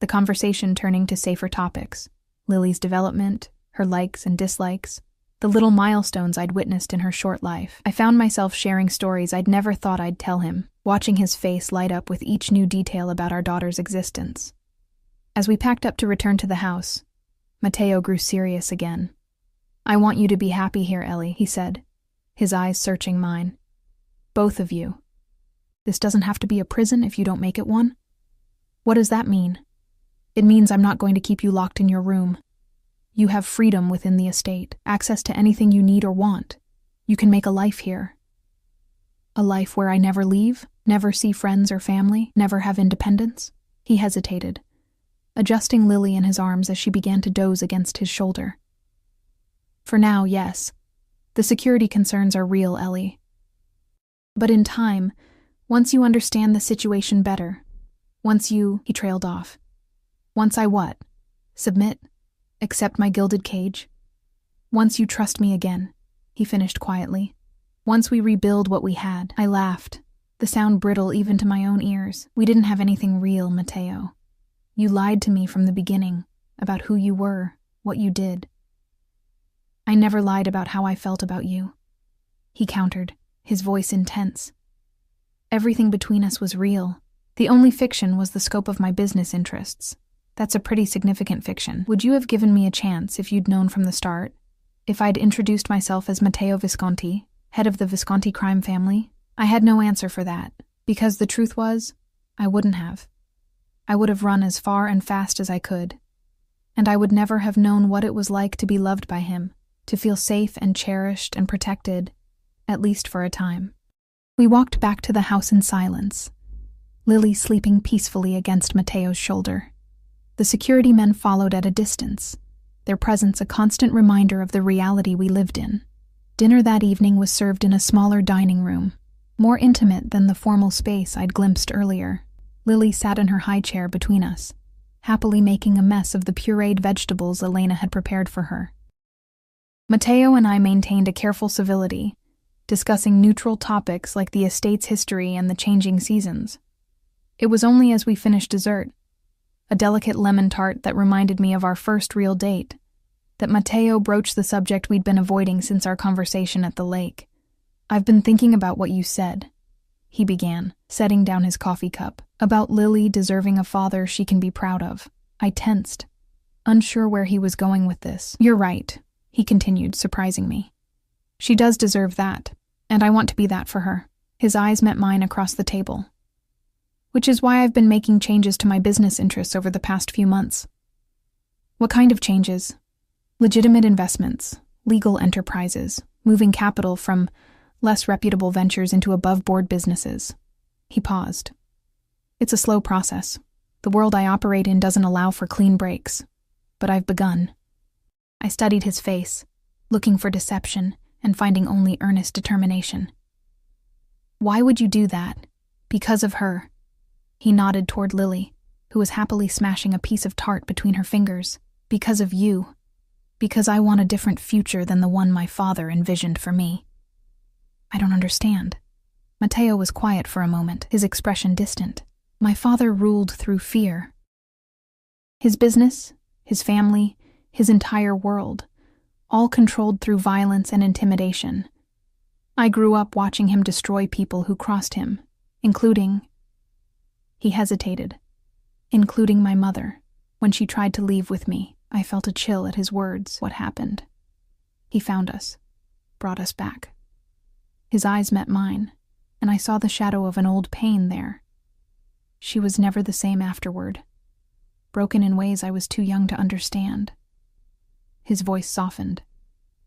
the conversation turning to safer topics: Lily's development, her likes and dislikes, the little milestones I'd witnessed in her short life. I found myself sharing stories I'd never thought I'd tell him, watching his face light up with each new detail about our daughter's existence. As we packed up to return to the house, Mateo grew serious again. "I want you to be happy here, Ellie," he said, his eyes searching mine. "Both of you. This doesn't have to be a prison if you don't make it one." "What does that mean?" "It means I'm not going to keep you locked in your room. You have freedom within the estate, access to anything you need or want. You can make a life here. A life where I never leave, never see friends or family, never have independence." He hesitated, adjusting Lily in his arms as she began to doze against his shoulder. "For now, yes. The security concerns are real, Ellie. But in time, once you understand the situation better, once you—" he trailed off. "Once I what? Submit? Accept my gilded cage? Once you trust me again," he finished quietly. "Once we rebuild what we had." I laughed, the sound brittle even to my own ears. "We didn't have anything real, Mateo. You lied to me from the beginning, about who you were, what you did." "I never lied about how I felt about you," he countered, his voice intense. "Everything between us was real. The only fiction was the scope of my business interests. That's a pretty significant fiction. Would you have given me a chance if you'd known from the start? If I'd introduced myself as Matteo Visconti, head of the Visconti crime family? I had no answer for that, because the truth was, I wouldn't have. I would have run as far and fast as I could. And I would never have known what it was like to be loved by him, to feel safe and cherished and protected, at least for a time. We walked back to the house in silence, Lily sleeping peacefully against Matteo's shoulder. The security men followed at a distance, their presence a constant reminder of the reality we lived in. Dinner that evening was served in a smaller dining room, more intimate than the formal space I'd glimpsed earlier. Lily sat in her high chair between us, happily making a mess of the pureed vegetables Elena had prepared for her. Matteo and I maintained a careful civility, discussing neutral topics like the estate's history and the changing seasons. It was only as we finished dessert, a delicate lemon tart that reminded me of our first real date, that Matteo broached the subject we'd been avoiding since our conversation at the lake. "I've been thinking about what you said," he began, setting down his coffee cup, "about Lily deserving a father she can be proud of." I tensed, unsure where he was going with this. "You're right," he continued, surprising me. "She does deserve that, and I want to be that for her." His eyes met mine across the table. "Which is why I've been making changes to my business interests over the past few months." "What kind of changes?" "Legitimate investments, legal enterprises, moving capital from less reputable ventures into above-board businesses." He paused. "It's a slow process. The world I operate in doesn't allow for clean breaks, but I've begun." I studied his face, looking for deception and finding only earnest determination. Why would you do that? Because of her. He nodded toward Lily, who was happily smashing a piece of tart between her fingers. Because of you. Because I want a different future than the one my father envisioned for me. I don't understand. Matteo was quiet for a moment, his expression distant. My father ruled through fear. His business, his family, his entire world, all controlled through violence and intimidation. I grew up watching him destroy people who crossed him, including... He hesitated. Including my mother. When she tried to leave with me, I felt a chill at his words. What happened? He found us, brought us back. His eyes met mine, and I saw the shadow of an old pain there. She was never the same afterward, broken in ways I was too young to understand. His voice softened.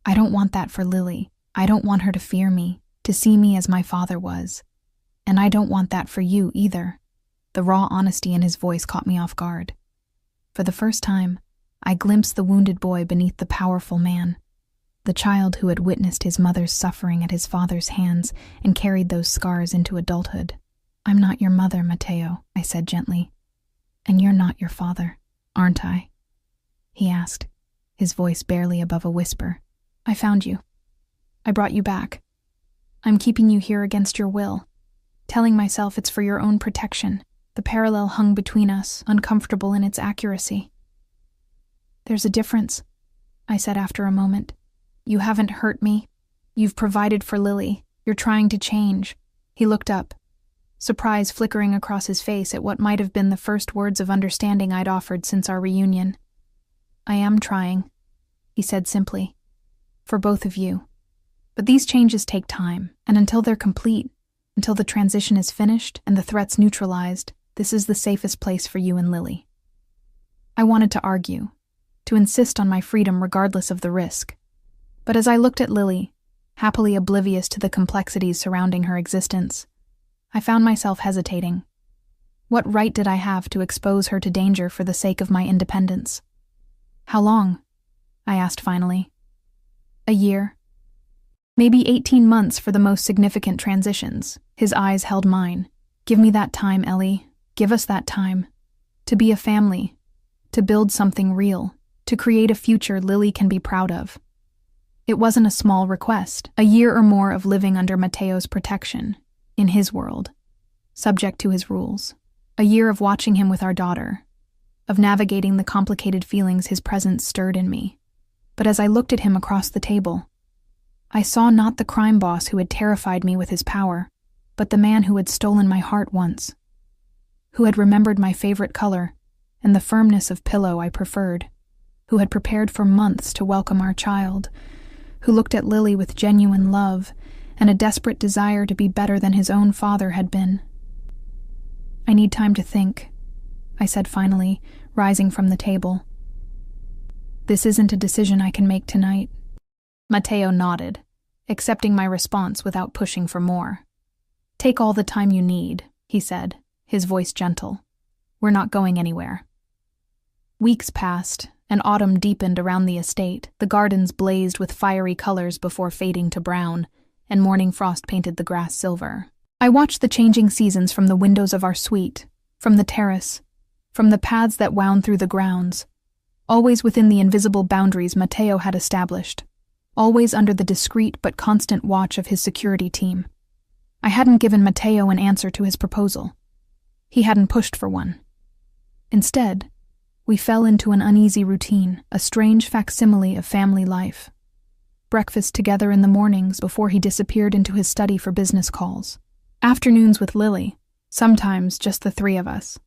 I don't want that for Lily. I don't want her to fear me, to see me as my father was. And I don't want that for you either. The raw honesty in his voice caught me off guard. For the first time, I glimpsed the wounded boy beneath the powerful man, the child who had witnessed his mother's suffering at his father's hands and carried those scars into adulthood. I'm not your mother, Matteo, I said gently. And you're not your father, aren't I? He asked, his voice barely above a whisper. I found you. I brought you back. I'm keeping you here against your will, telling myself it's for your own protection. The parallel hung between us, uncomfortable in its accuracy. There's a difference, I said after a moment. You haven't hurt me. You've provided for Lily. You're trying to change. He looked up, surprise flickering across his face at what might have been the first words of understanding I'd offered since our reunion. I am trying, he said simply, for both of you. But these changes take time, and until they're complete, until the transition is finished and the threats neutralized, this is the safest place for you and Lily. I wanted to argue, to insist on my freedom regardless of the risk. But as I looked at Lily, happily oblivious to the complexities surrounding her existence, I found myself hesitating. What right did I have to expose her to danger for the sake of my independence? How long? I asked finally. A year. Maybe 18 months for the most significant transitions. His eyes held mine. Give me that time, Ellie. Give us that time. To be a family. To build something real. To create a future Lily can be proud of. It wasn't a small request. A year or more of living under Matteo's protection. In his world. Subject to his rules. A year of watching him with our daughter. Of navigating the complicated feelings his presence stirred in me. But as I looked at him across the table, I saw not the crime boss who had terrified me with his power, but the man who had stolen my heart once, who had remembered my favorite color and the firmness of pillow I preferred, who had prepared for months to welcome our child, who looked at Lily with genuine love and a desperate desire to be better than his own father had been. I need time to think, I said finally, rising from the table. This isn't a decision I can make tonight. Matteo nodded, accepting my response without pushing for more. Take all the time you need, he said, his voice gentle. We're not going anywhere. Weeks passed, and autumn deepened around the estate. The gardens blazed with fiery colors before fading to brown, and morning frost painted the grass silver. I watched the changing seasons from the windows of our suite, from the terrace, from the paths that wound through the grounds, always within the invisible boundaries Matteo had established, always under the discreet but constant watch of his security team. I hadn't given Matteo an answer to his proposal. He hadn't pushed for one. Instead, we fell into an uneasy routine, a strange facsimile of family life. Breakfast together in the mornings before he disappeared into his study for business calls. Afternoons with Lily, sometimes just the three of us.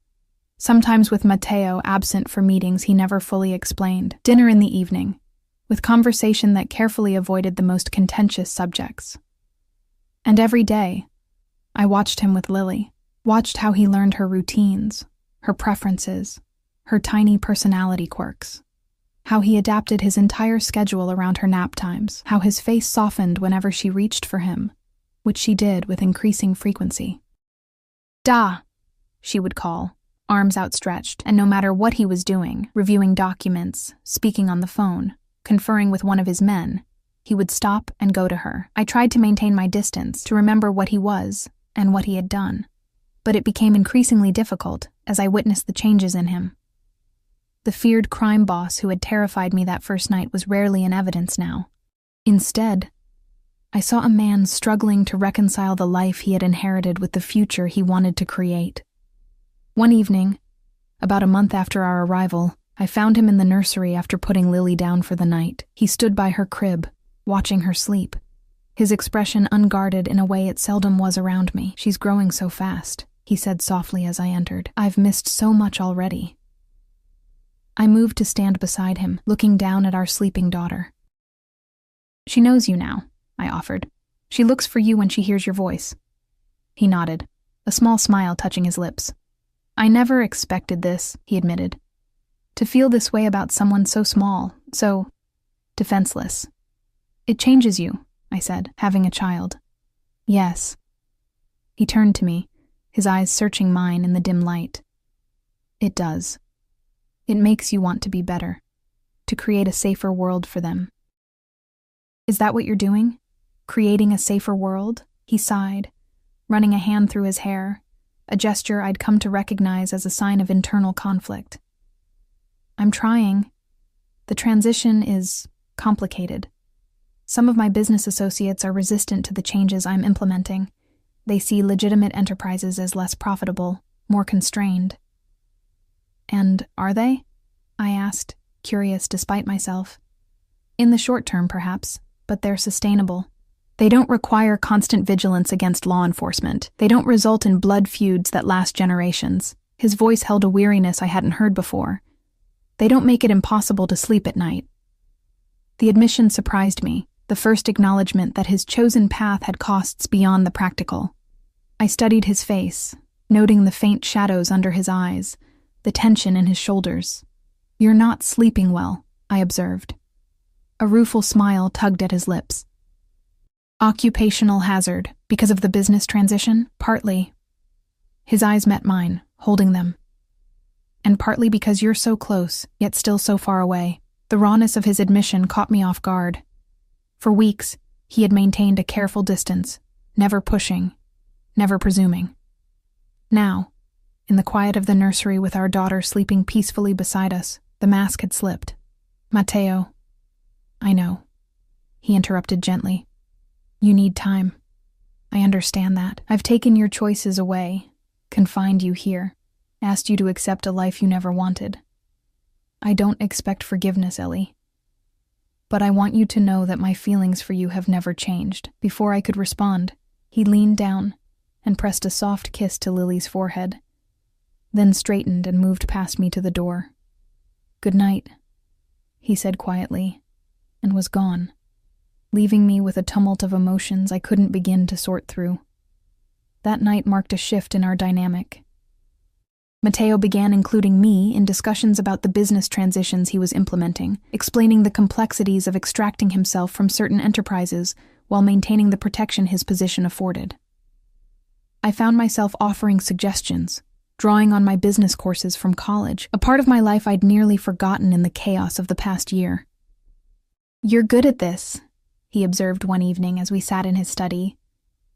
Sometimes with Matteo absent for meetings he never fully explained. Dinner in the evening, with conversation that carefully avoided the most contentious subjects. And every day, I watched him with Lily, watched how he learned her routines, her preferences, her tiny personality quirks, how he adapted his entire schedule around her nap times, how his face softened whenever she reached for him, which she did with increasing frequency. Da, she would call, arms outstretched, and no matter what he was doing, reviewing documents, speaking on the phone, conferring with one of his men, he would stop and go to her. I tried to maintain my distance, to remember what he was, and what he had done, but it became increasingly difficult as I witnessed the changes in him. The feared crime boss who had terrified me that first night was rarely in evidence now. Instead, I saw a man struggling to reconcile the life he had inherited with the future he wanted to create. One evening, about a month after our arrival, I found him in the nursery after putting Lily down for the night. He stood by her crib, watching her sleep, his expression unguarded in a way it seldom was around me. "She's growing so fast," he said softly as I entered. "I've missed so much already." I moved to stand beside him, looking down at our sleeping daughter. "She knows you now," I offered. "She looks for you when she hears your voice." He nodded, a small smile touching his lips. "I never expected this," he admitted. "To feel this way about someone so small, so defenseless. It changes you," I said, "having a child." "Yes." He turned to me, his eyes searching mine in the dim light. "It does. It makes you want to be better, to create a safer world for them." "Is that what you're doing? Creating a safer world?" He sighed, running a hand through his hair, a gesture I'd come to recognize as a sign of internal conflict. "I'm trying. The transition is complicated. Some of my business associates are resistant to the changes I'm implementing. They see legitimate enterprises as less profitable, more constrained." "And are they?" I asked, curious despite myself. "In the short term, perhaps, but they're sustainable. They don't require constant vigilance against law enforcement. They don't result in blood feuds that last generations." His voice held a weariness I hadn't heard before. "They don't make it impossible to sleep at night." The admission surprised me, the first acknowledgement that his chosen path had costs beyond the practical. I studied his face, noting the faint shadows under his eyes, the tension in his shoulders. "You're not sleeping well," I observed. A rueful smile tugged at his lips. "Occupational hazard, because of the business transition? Partly." His eyes met mine, holding them. "And partly because you're so close, yet still so far away." The rawness of his admission caught me off guard. For weeks, he had maintained a careful distance, never pushing, never presuming. Now, in the quiet of the nursery with our daughter sleeping peacefully beside us, the mask had slipped. "Matteo." "I know," he interrupted gently. "You need time. I understand that. I've taken your choices away, confined you here, asked you to accept a life you never wanted. I don't expect forgiveness, Ellie. But I want you to know that my feelings for you have never changed." Before I could respond, he leaned down and pressed a soft kiss to Lily's forehead, then straightened and moved past me to the door. "Good night," he said quietly, and was gone, leaving me with a tumult of emotions I couldn't begin to sort through. That night marked a shift in our dynamic. Matteo began including me in discussions about the business transitions he was implementing, explaining the complexities of extracting himself from certain enterprises while maintaining the protection his position afforded. I found myself offering suggestions, drawing on my business courses from college, a part of my life I'd nearly forgotten in the chaos of the past year. "You're good at this," he observed one evening as we sat in his study,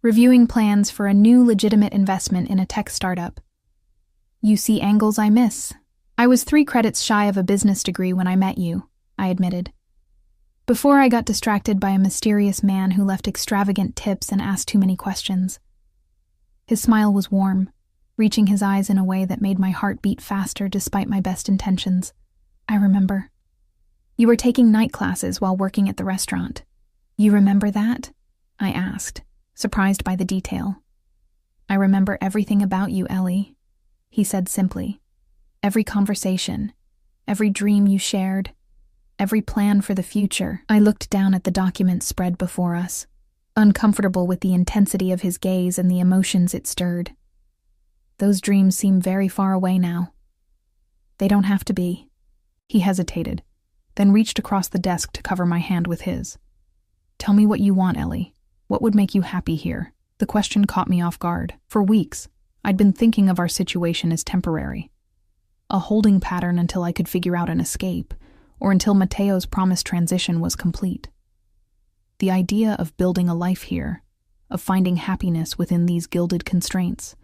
reviewing plans for a new legitimate investment in a tech startup. "You see angles I miss. I was 3 credits shy of a business degree when I met you," I admitted. "Before I got distracted by a mysterious man who left extravagant tips and asked too many questions." His smile was warm, reaching his eyes in a way that made my heart beat faster despite my best intentions. "I remember. You were taking night classes while working at the restaurant. You remember that?" I asked, surprised by the detail. "I remember everything about you, Ellie," he said simply. "Every conversation, every dream you shared, every plan for the future." I looked down at the document spread before us, uncomfortable with the intensity of his gaze and the emotions it stirred. Those dreams seem very far away now. "They don't have to be." He hesitated, then reached across the desk to cover my hand with his. "Tell me what you want, Ellie. What would make you happy here?" The question caught me off guard. For weeks, I'd been thinking of our situation as temporary, a holding pattern until I could figure out an escape, or until Matteo's promised transition was complete. The idea of building a life here, of finding happiness within these gilded constraints,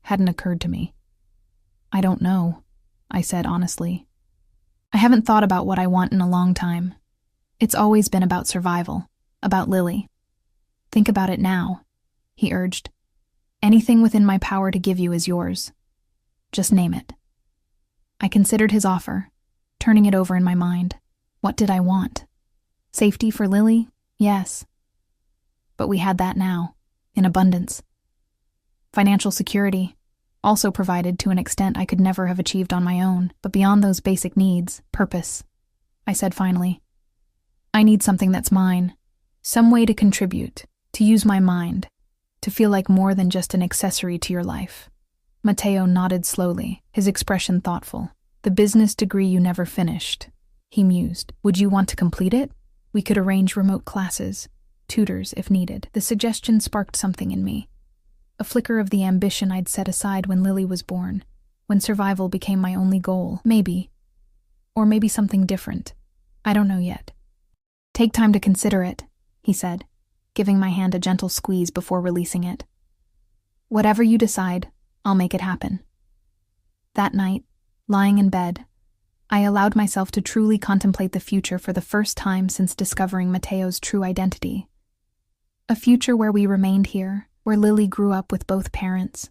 hadn't occurred to me. I don't know, I said honestly. I haven't thought about what I want in a long time. It's always been about survival, about Lily. Think about it now, he urged. Anything within my power to give you is yours. Just name it. I considered his offer, turning it over in my mind. What did I want? Safety for Lily? Yes. But we had that now, in abundance. Financial security, also provided to an extent I could never have achieved on my own, but beyond those basic needs, purpose. I said finally, I need something that's mine, some way to contribute, to use my mind, to feel like more than just an accessory to your life. Matteo nodded slowly, his expression thoughtful. The business degree you never finished, he mused. Would you want to complete it? We could arrange remote classes, tutors if needed. The suggestion sparked something in me. A flicker of the ambition I'd set aside when Lily was born, when survival became my only goal. Maybe. Or maybe something different. I don't know yet. Take time to consider it, he said, giving my hand a gentle squeeze before releasing it. Whatever you decide, I'll make it happen. That night, lying in bed, I allowed myself to truly contemplate the future for the first time since discovering Matteo's true identity. A future where we remained here, where Lily grew up with both parents,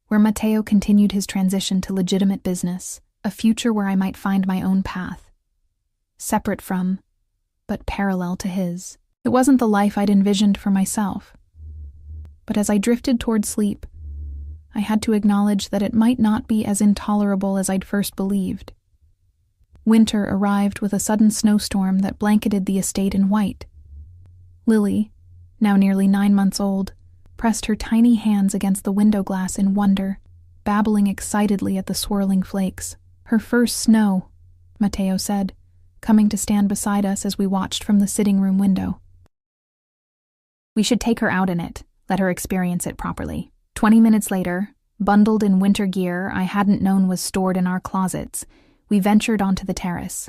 where Matteo continued his transition to legitimate business, a future where I might find my own path, separate from, but parallel to his. It wasn't the life I'd envisioned for myself. But as I drifted toward sleep, I had to acknowledge that it might not be as intolerable as I'd first believed. Winter arrived with a sudden snowstorm that blanketed the estate in white. Lily, now nearly 9 months old, pressed her tiny hands against the window glass in wonder, babbling excitedly at the swirling flakes. Her first snow, Matteo said, coming to stand beside us as we watched from the sitting room window. We should take her out in it, let her experience it properly. 20 minutes later, bundled in winter gear I hadn't known was stored in our closets, we ventured onto the terrace.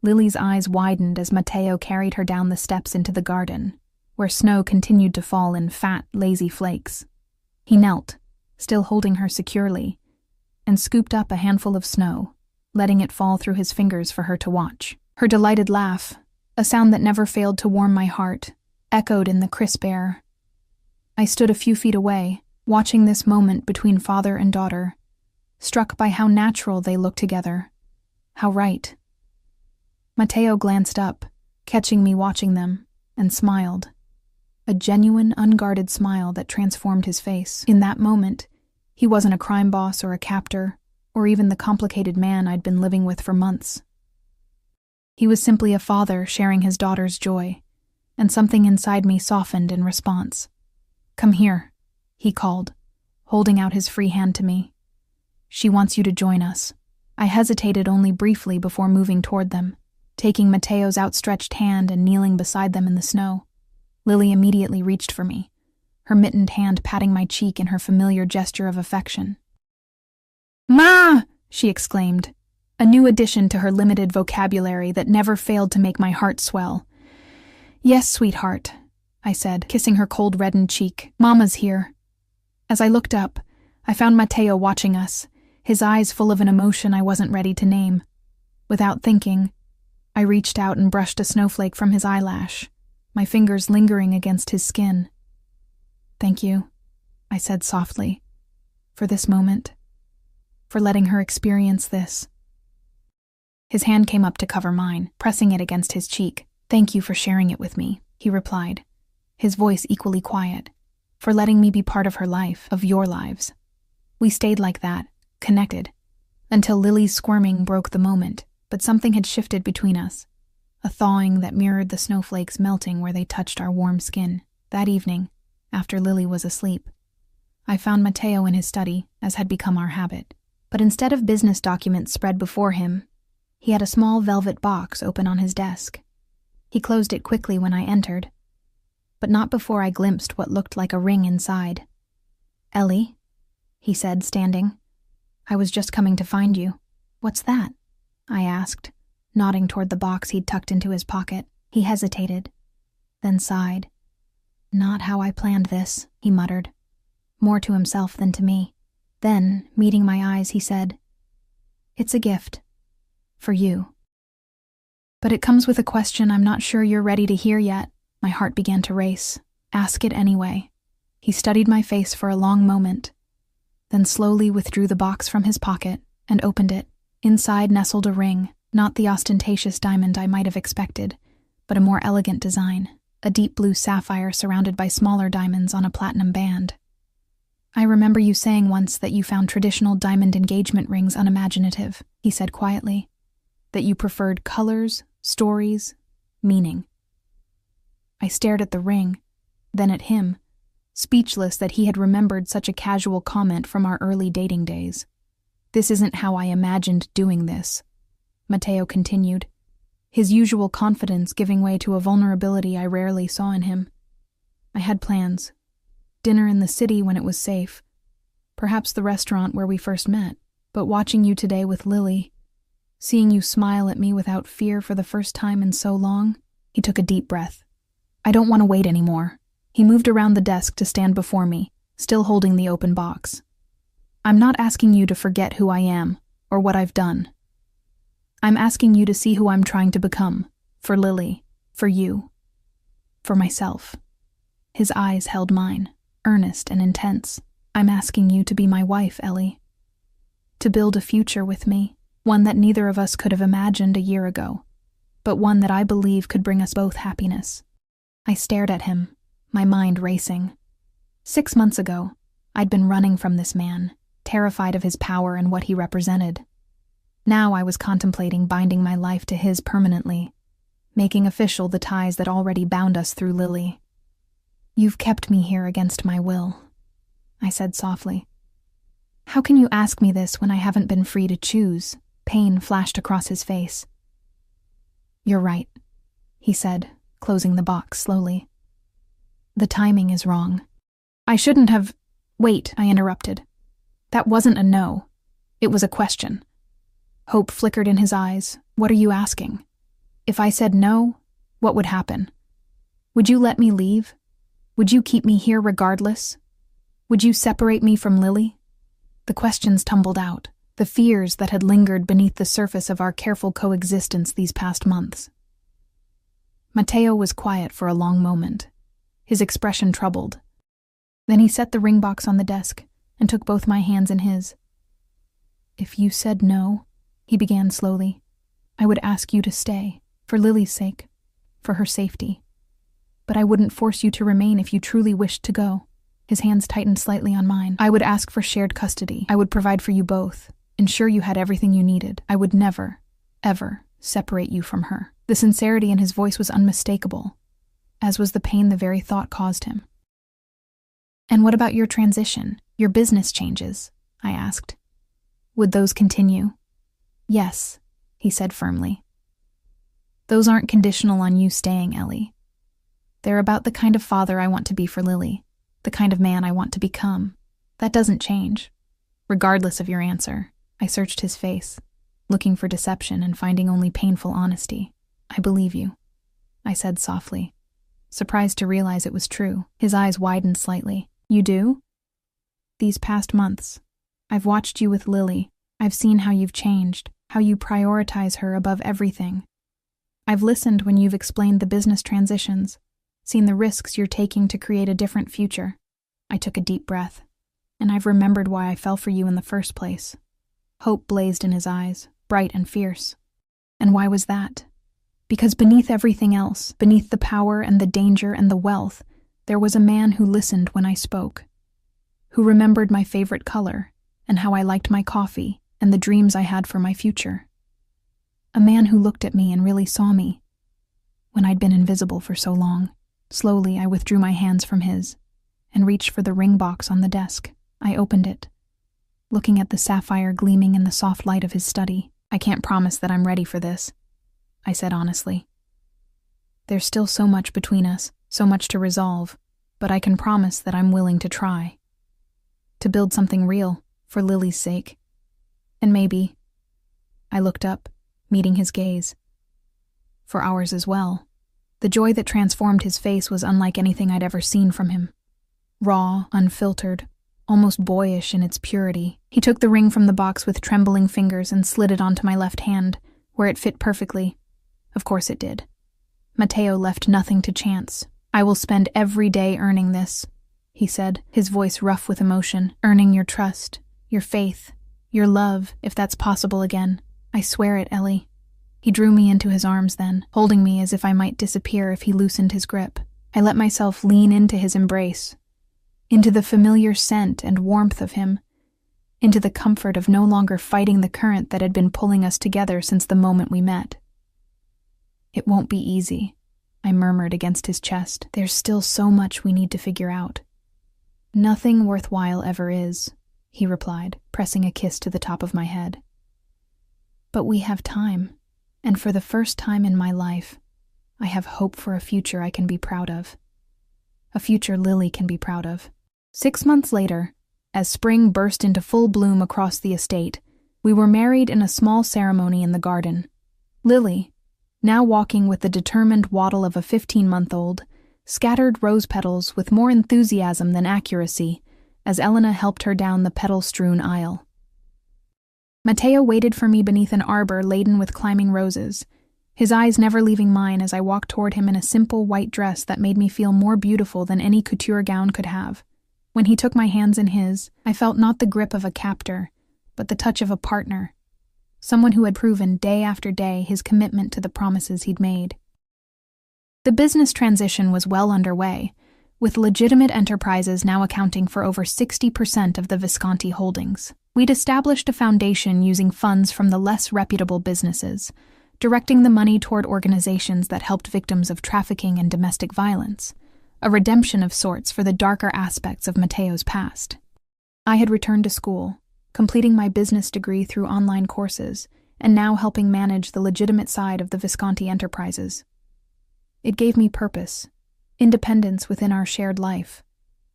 Lily's eyes widened as Matteo carried her down the steps into the garden, where snow continued to fall in fat, lazy flakes. He knelt, still holding her securely, and scooped up a handful of snow, letting it fall through his fingers for her to watch. Her delighted laugh, a sound that never failed to warm my heart, echoed in the crisp air. I stood a few feet away, watching this moment between father and daughter, struck by how natural they looked together, how right. Matteo glanced up, catching me watching them, and smiled. A genuine, unguarded smile that transformed his face. In that moment, he wasn't a crime boss or a captor, or even the complicated man I'd been living with for months. He was simply a father sharing his daughter's joy, and something inside me softened in response. Come here, he called, holding out his free hand to me. She wants you to join us. I hesitated only briefly before moving toward them, taking Matteo's outstretched hand and kneeling beside them in the snow. Lily immediately reached for me, her mittened hand patting my cheek in her familiar gesture of affection. Ma! She exclaimed, a new addition to her limited vocabulary that never failed to make my heart swell. Yes, sweetheart, I said, kissing her cold reddened cheek. Mama's here. As I looked up, I found Matteo watching us, his eyes full of an emotion I wasn't ready to name. Without thinking, I reached out and brushed a snowflake from his eyelash, my fingers lingering against his skin. Thank you, I said softly, for this moment, for letting her experience this. His hand came up to cover mine, pressing it against his cheek. Thank you for sharing it with me, he replied, his voice equally quiet, for letting me be part of her life, of your lives. We stayed like that, connected, until Lily's squirming broke the moment, but something had shifted between us, a thawing that mirrored the snowflakes melting where they touched our warm skin. That evening, after Lily was asleep, I found Matteo in his study, as had become our habit. But instead of business documents spread before him, he had a small velvet box open on his desk. He closed it quickly when I entered, but not before I glimpsed what looked like a ring inside. Ellie, he said, standing. I was just coming to find you. What's that? I asked, nodding toward the box he'd tucked into his pocket. He hesitated, then sighed. Not how I planned this, he muttered, more to himself than to me. Then, meeting my eyes, he said, "It's a gift. For you. But it comes with a question I'm not sure you're ready to hear yet." My heart began to race. "Ask it anyway." He studied my face for a long moment, then slowly withdrew the box from his pocket and opened it. Inside nestled a ring, not the ostentatious diamond I might have expected, but a more elegant design, a deep blue sapphire surrounded by smaller diamonds on a platinum band. "I remember you saying once that you found traditional diamond engagement rings unimaginative," he said quietly, "that you preferred colors, stories, meaning." I stared at the ring, then at him, speechless that he had remembered such a casual comment from our early dating days. "This isn't how I imagined doing this," Matteo continued, his usual confidence giving way to a vulnerability I rarely saw in him. "I had plans. Dinner in the city when it was safe. Perhaps the restaurant where we first met. But watching you today with Lily, seeing you smile at me without fear for the first time in so long," he took a deep breath. "I don't want to wait anymore." He moved around the desk to stand before me, still holding the open box. "I'm not asking you to forget who I am or what I've done. I'm asking you to see who I'm trying to become, for Lily, for you, for myself." His eyes held mine, earnest and intense. "I'm asking you to be my wife, Ellie. To build a future with me, one that neither of us could have imagined a year ago, but one that I believe could bring us both happiness." I stared at him, my mind racing. 6 months ago, I'd been running from this man, terrified of his power and what he represented. Now I was contemplating binding my life to his permanently, making official the ties that already bound us through Lily. "You've kept me here against my will," I said softly. "How can you ask me this when I haven't been free to choose?" Pain flashed across his face. "You're right," he said, closing the box slowly. "The timing is wrong. I shouldn't have—" "Wait," I interrupted. "That wasn't a no. It was a question." Hope flickered in his eyes. "What are you asking? If I said no, what would happen? Would you let me leave? Would you keep me here regardless? Would you separate me from Lily?" The questions tumbled out, the fears that had lingered beneath the surface of our careful coexistence these past months. Matteo was quiet for a long moment, his expression troubled. Then he set the ring box on the desk and took both my hands in his. "If you said no," he began slowly, "I would ask you to stay, for Lily's sake, for her safety. But I wouldn't force you to remain if you truly wished to go." His hands tightened slightly on mine. "I would ask for shared custody. I would provide for you both, ensure you had everything you needed. I would never, ever separate you from her." The sincerity in his voice was unmistakable, as was the pain the very thought caused him. "And what about your transition, your business changes?" I asked. "Would those continue?" "Yes," he said firmly. "Those aren't conditional on you staying, Ellie. They're about the kind of father I want to be for Lily, the kind of man I want to become. That doesn't change. Regardless of your answer." I searched his face, looking for deception and finding only painful honesty. "I believe you," I said softly, surprised to realize it was true. His eyes widened slightly. "You do?" "These past months, I've watched you with Lily. I've seen how you've changed, how you prioritize her above everything. I've listened when you've explained the business transitions, seen the risks you're taking to create a different future." I took a deep breath, and I've remembered why I fell for you in the first place. Hope blazed in his eyes, bright and fierce. "And why was that?" "Because beneath everything else, beneath the power and the danger and the wealth, there was a man who listened when I spoke, who remembered my favorite color and how I liked my coffee and the dreams I had for my future. A man who looked at me and really saw me, when I'd been invisible for so long." Slowly, I withdrew my hands from his and reached for the ring box on the desk. I opened it, looking at the sapphire gleaming in the soft light of his study. "I can't promise that I'm ready for this," I said honestly. "There's still so much between us, so much to resolve, but I can promise that I'm willing to try. To build something real, for Lily's sake. And maybe," I looked up, meeting his gaze, "for ours as well." The joy that transformed his face was unlike anything I'd ever seen from him. Raw, unfiltered, almost boyish in its purity. He took the ring from the box with trembling fingers and slid it onto my left hand, where it fit perfectly. Of course it did. Matteo left nothing to chance. "I will spend every day earning this," he said, his voice rough with emotion. "Earning your trust, your faith, your love, if that's possible again. I swear it, Ellie." He drew me into his arms then, holding me as if I might disappear if he loosened his grip. I let myself lean into his embrace, into the familiar scent and warmth of him, into the comfort of no longer fighting the current that had been pulling us together since the moment we met. "It won't be easy," I murmured against his chest. "There's still so much we need to figure out." "Nothing worthwhile ever is," he replied, pressing a kiss to the top of my head. "But we have time, and for the first time in my life, I have hope for a future I can be proud of. A future Lily can be proud of." 6 months later, as spring burst into full bloom across the estate, we were married in a small ceremony in the garden. Lily, now walking with the determined waddle of a 15-month-old, scattered rose petals with more enthusiasm than accuracy as Elena helped her down the petal-strewn aisle. Matteo waited for me beneath an arbor laden with climbing roses, his eyes never leaving mine as I walked toward him in a simple white dress that made me feel more beautiful than any couture gown could have. When he took my hands in his, I felt not the grip of a captor, but the touch of a partner, someone who had proven day after day his commitment to the promises he'd made. The business transition was well underway, with legitimate enterprises now accounting for over 60% of the Visconti holdings. We'd established a foundation using funds from the less reputable businesses, directing the money toward organizations that helped victims of trafficking and domestic violence, a redemption of sorts for the darker aspects of Matteo's past. I had returned to school, completing my business degree through online courses, and now helping manage the legitimate side of the Visconti enterprises. It gave me purpose, independence within our shared life,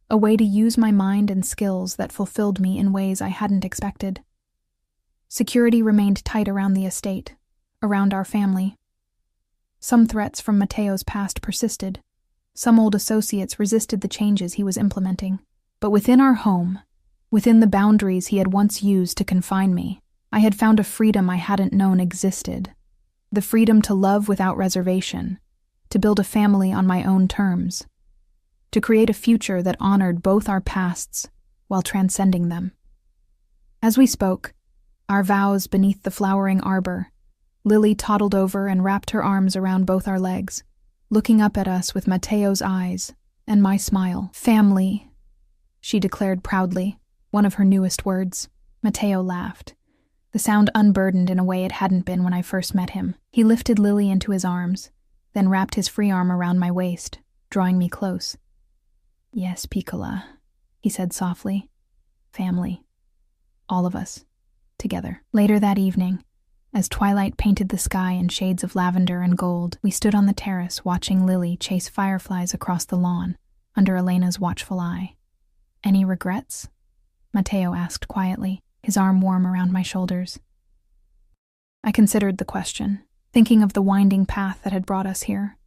a way to use my mind and skills that fulfilled me in ways I hadn't expected. Security remained tight around the estate, around our family. Some threats from Matteo's past persisted. Some old associates resisted the changes he was implementing. But within our home, within the boundaries he had once used to confine me, I had found a freedom I hadn't known existed. The freedom to love without reservation, to build a family on my own terms, to create a future that honored both our pasts while transcending them. As we spoke, our vows beneath the flowering arbor, Lily toddled over and wrapped her arms around both our legs, looking up at us with Matteo's eyes and my smile. "Family," she declared proudly, one of her newest words. Matteo laughed, the sound unburdened in a way it hadn't been when I first met him. He lifted Lily into his arms, then wrapped his free arm around my waist, drawing me close. "Yes, Piccola," he said softly. "Family. All of us. Together." Later that evening, as twilight painted the sky in shades of lavender and gold, we stood on the terrace watching Lily chase fireflies across the lawn under Elena's watchful eye. "Any regrets?" Matteo asked quietly, his arm warm around my shoulders. I considered the question, thinking of the winding path that had brought us here.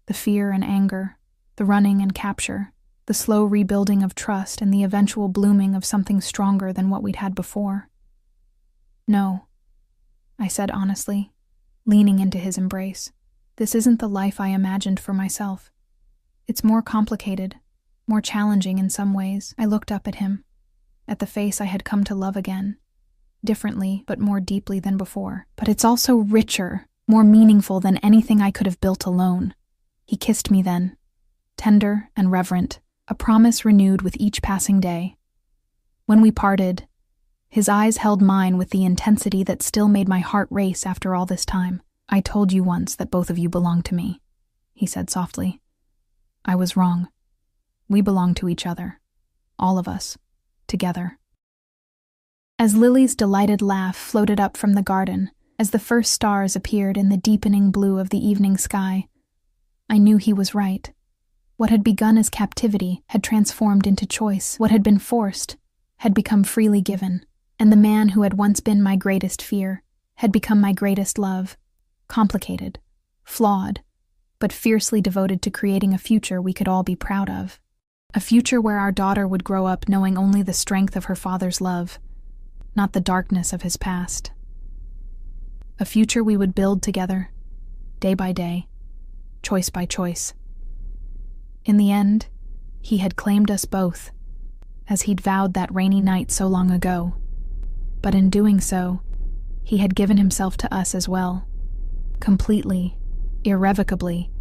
The fear and anger, the running and capture, the slow rebuilding of trust and the eventual blooming of something stronger than what we'd had before. "No," I said honestly, leaning into his embrace. "This isn't the life I imagined for myself. It's more complicated, more challenging in some ways." I looked up at him, at the face I had come to love again, differently but more deeply than before. "But it's also richer, more meaningful than anything I could have built alone." He kissed me then, tender and reverent, a promise renewed with each passing day. When we parted, his eyes held mine with the intensity that still made my heart race after all this time. "I told you once that both of you belonged to me," he said softly. "I was wrong. We belong to each other. All of us. Together." As Lily's delighted laugh floated up from the garden, as the first stars appeared in the deepening blue of the evening sky, I knew he was right. What had begun as captivity had transformed into choice. What had been forced had become freely given. And the man who had once been my greatest fear had become my greatest love, complicated, flawed, but fiercely devoted to creating a future we could all be proud of. A future where our daughter would grow up knowing only the strength of her father's love, not the darkness of his past. A future we would build together, day by day, choice by choice. In the end, he had claimed us both, as he'd vowed that rainy night so long ago. But in doing so, he had given himself to us as well, completely, irrevocably,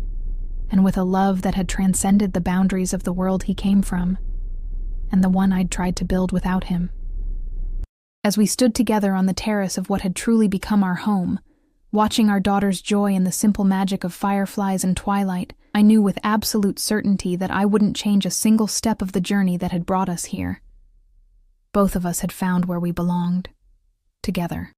and with a love that had transcended the boundaries of the world he came from, and the one I'd tried to build without him. As we stood together on the terrace of what had truly become our home, watching our daughter's joy in the simple magic of fireflies and twilight, I knew with absolute certainty that I wouldn't change a single step of the journey that had brought us here. Both of us had found where we belonged, together.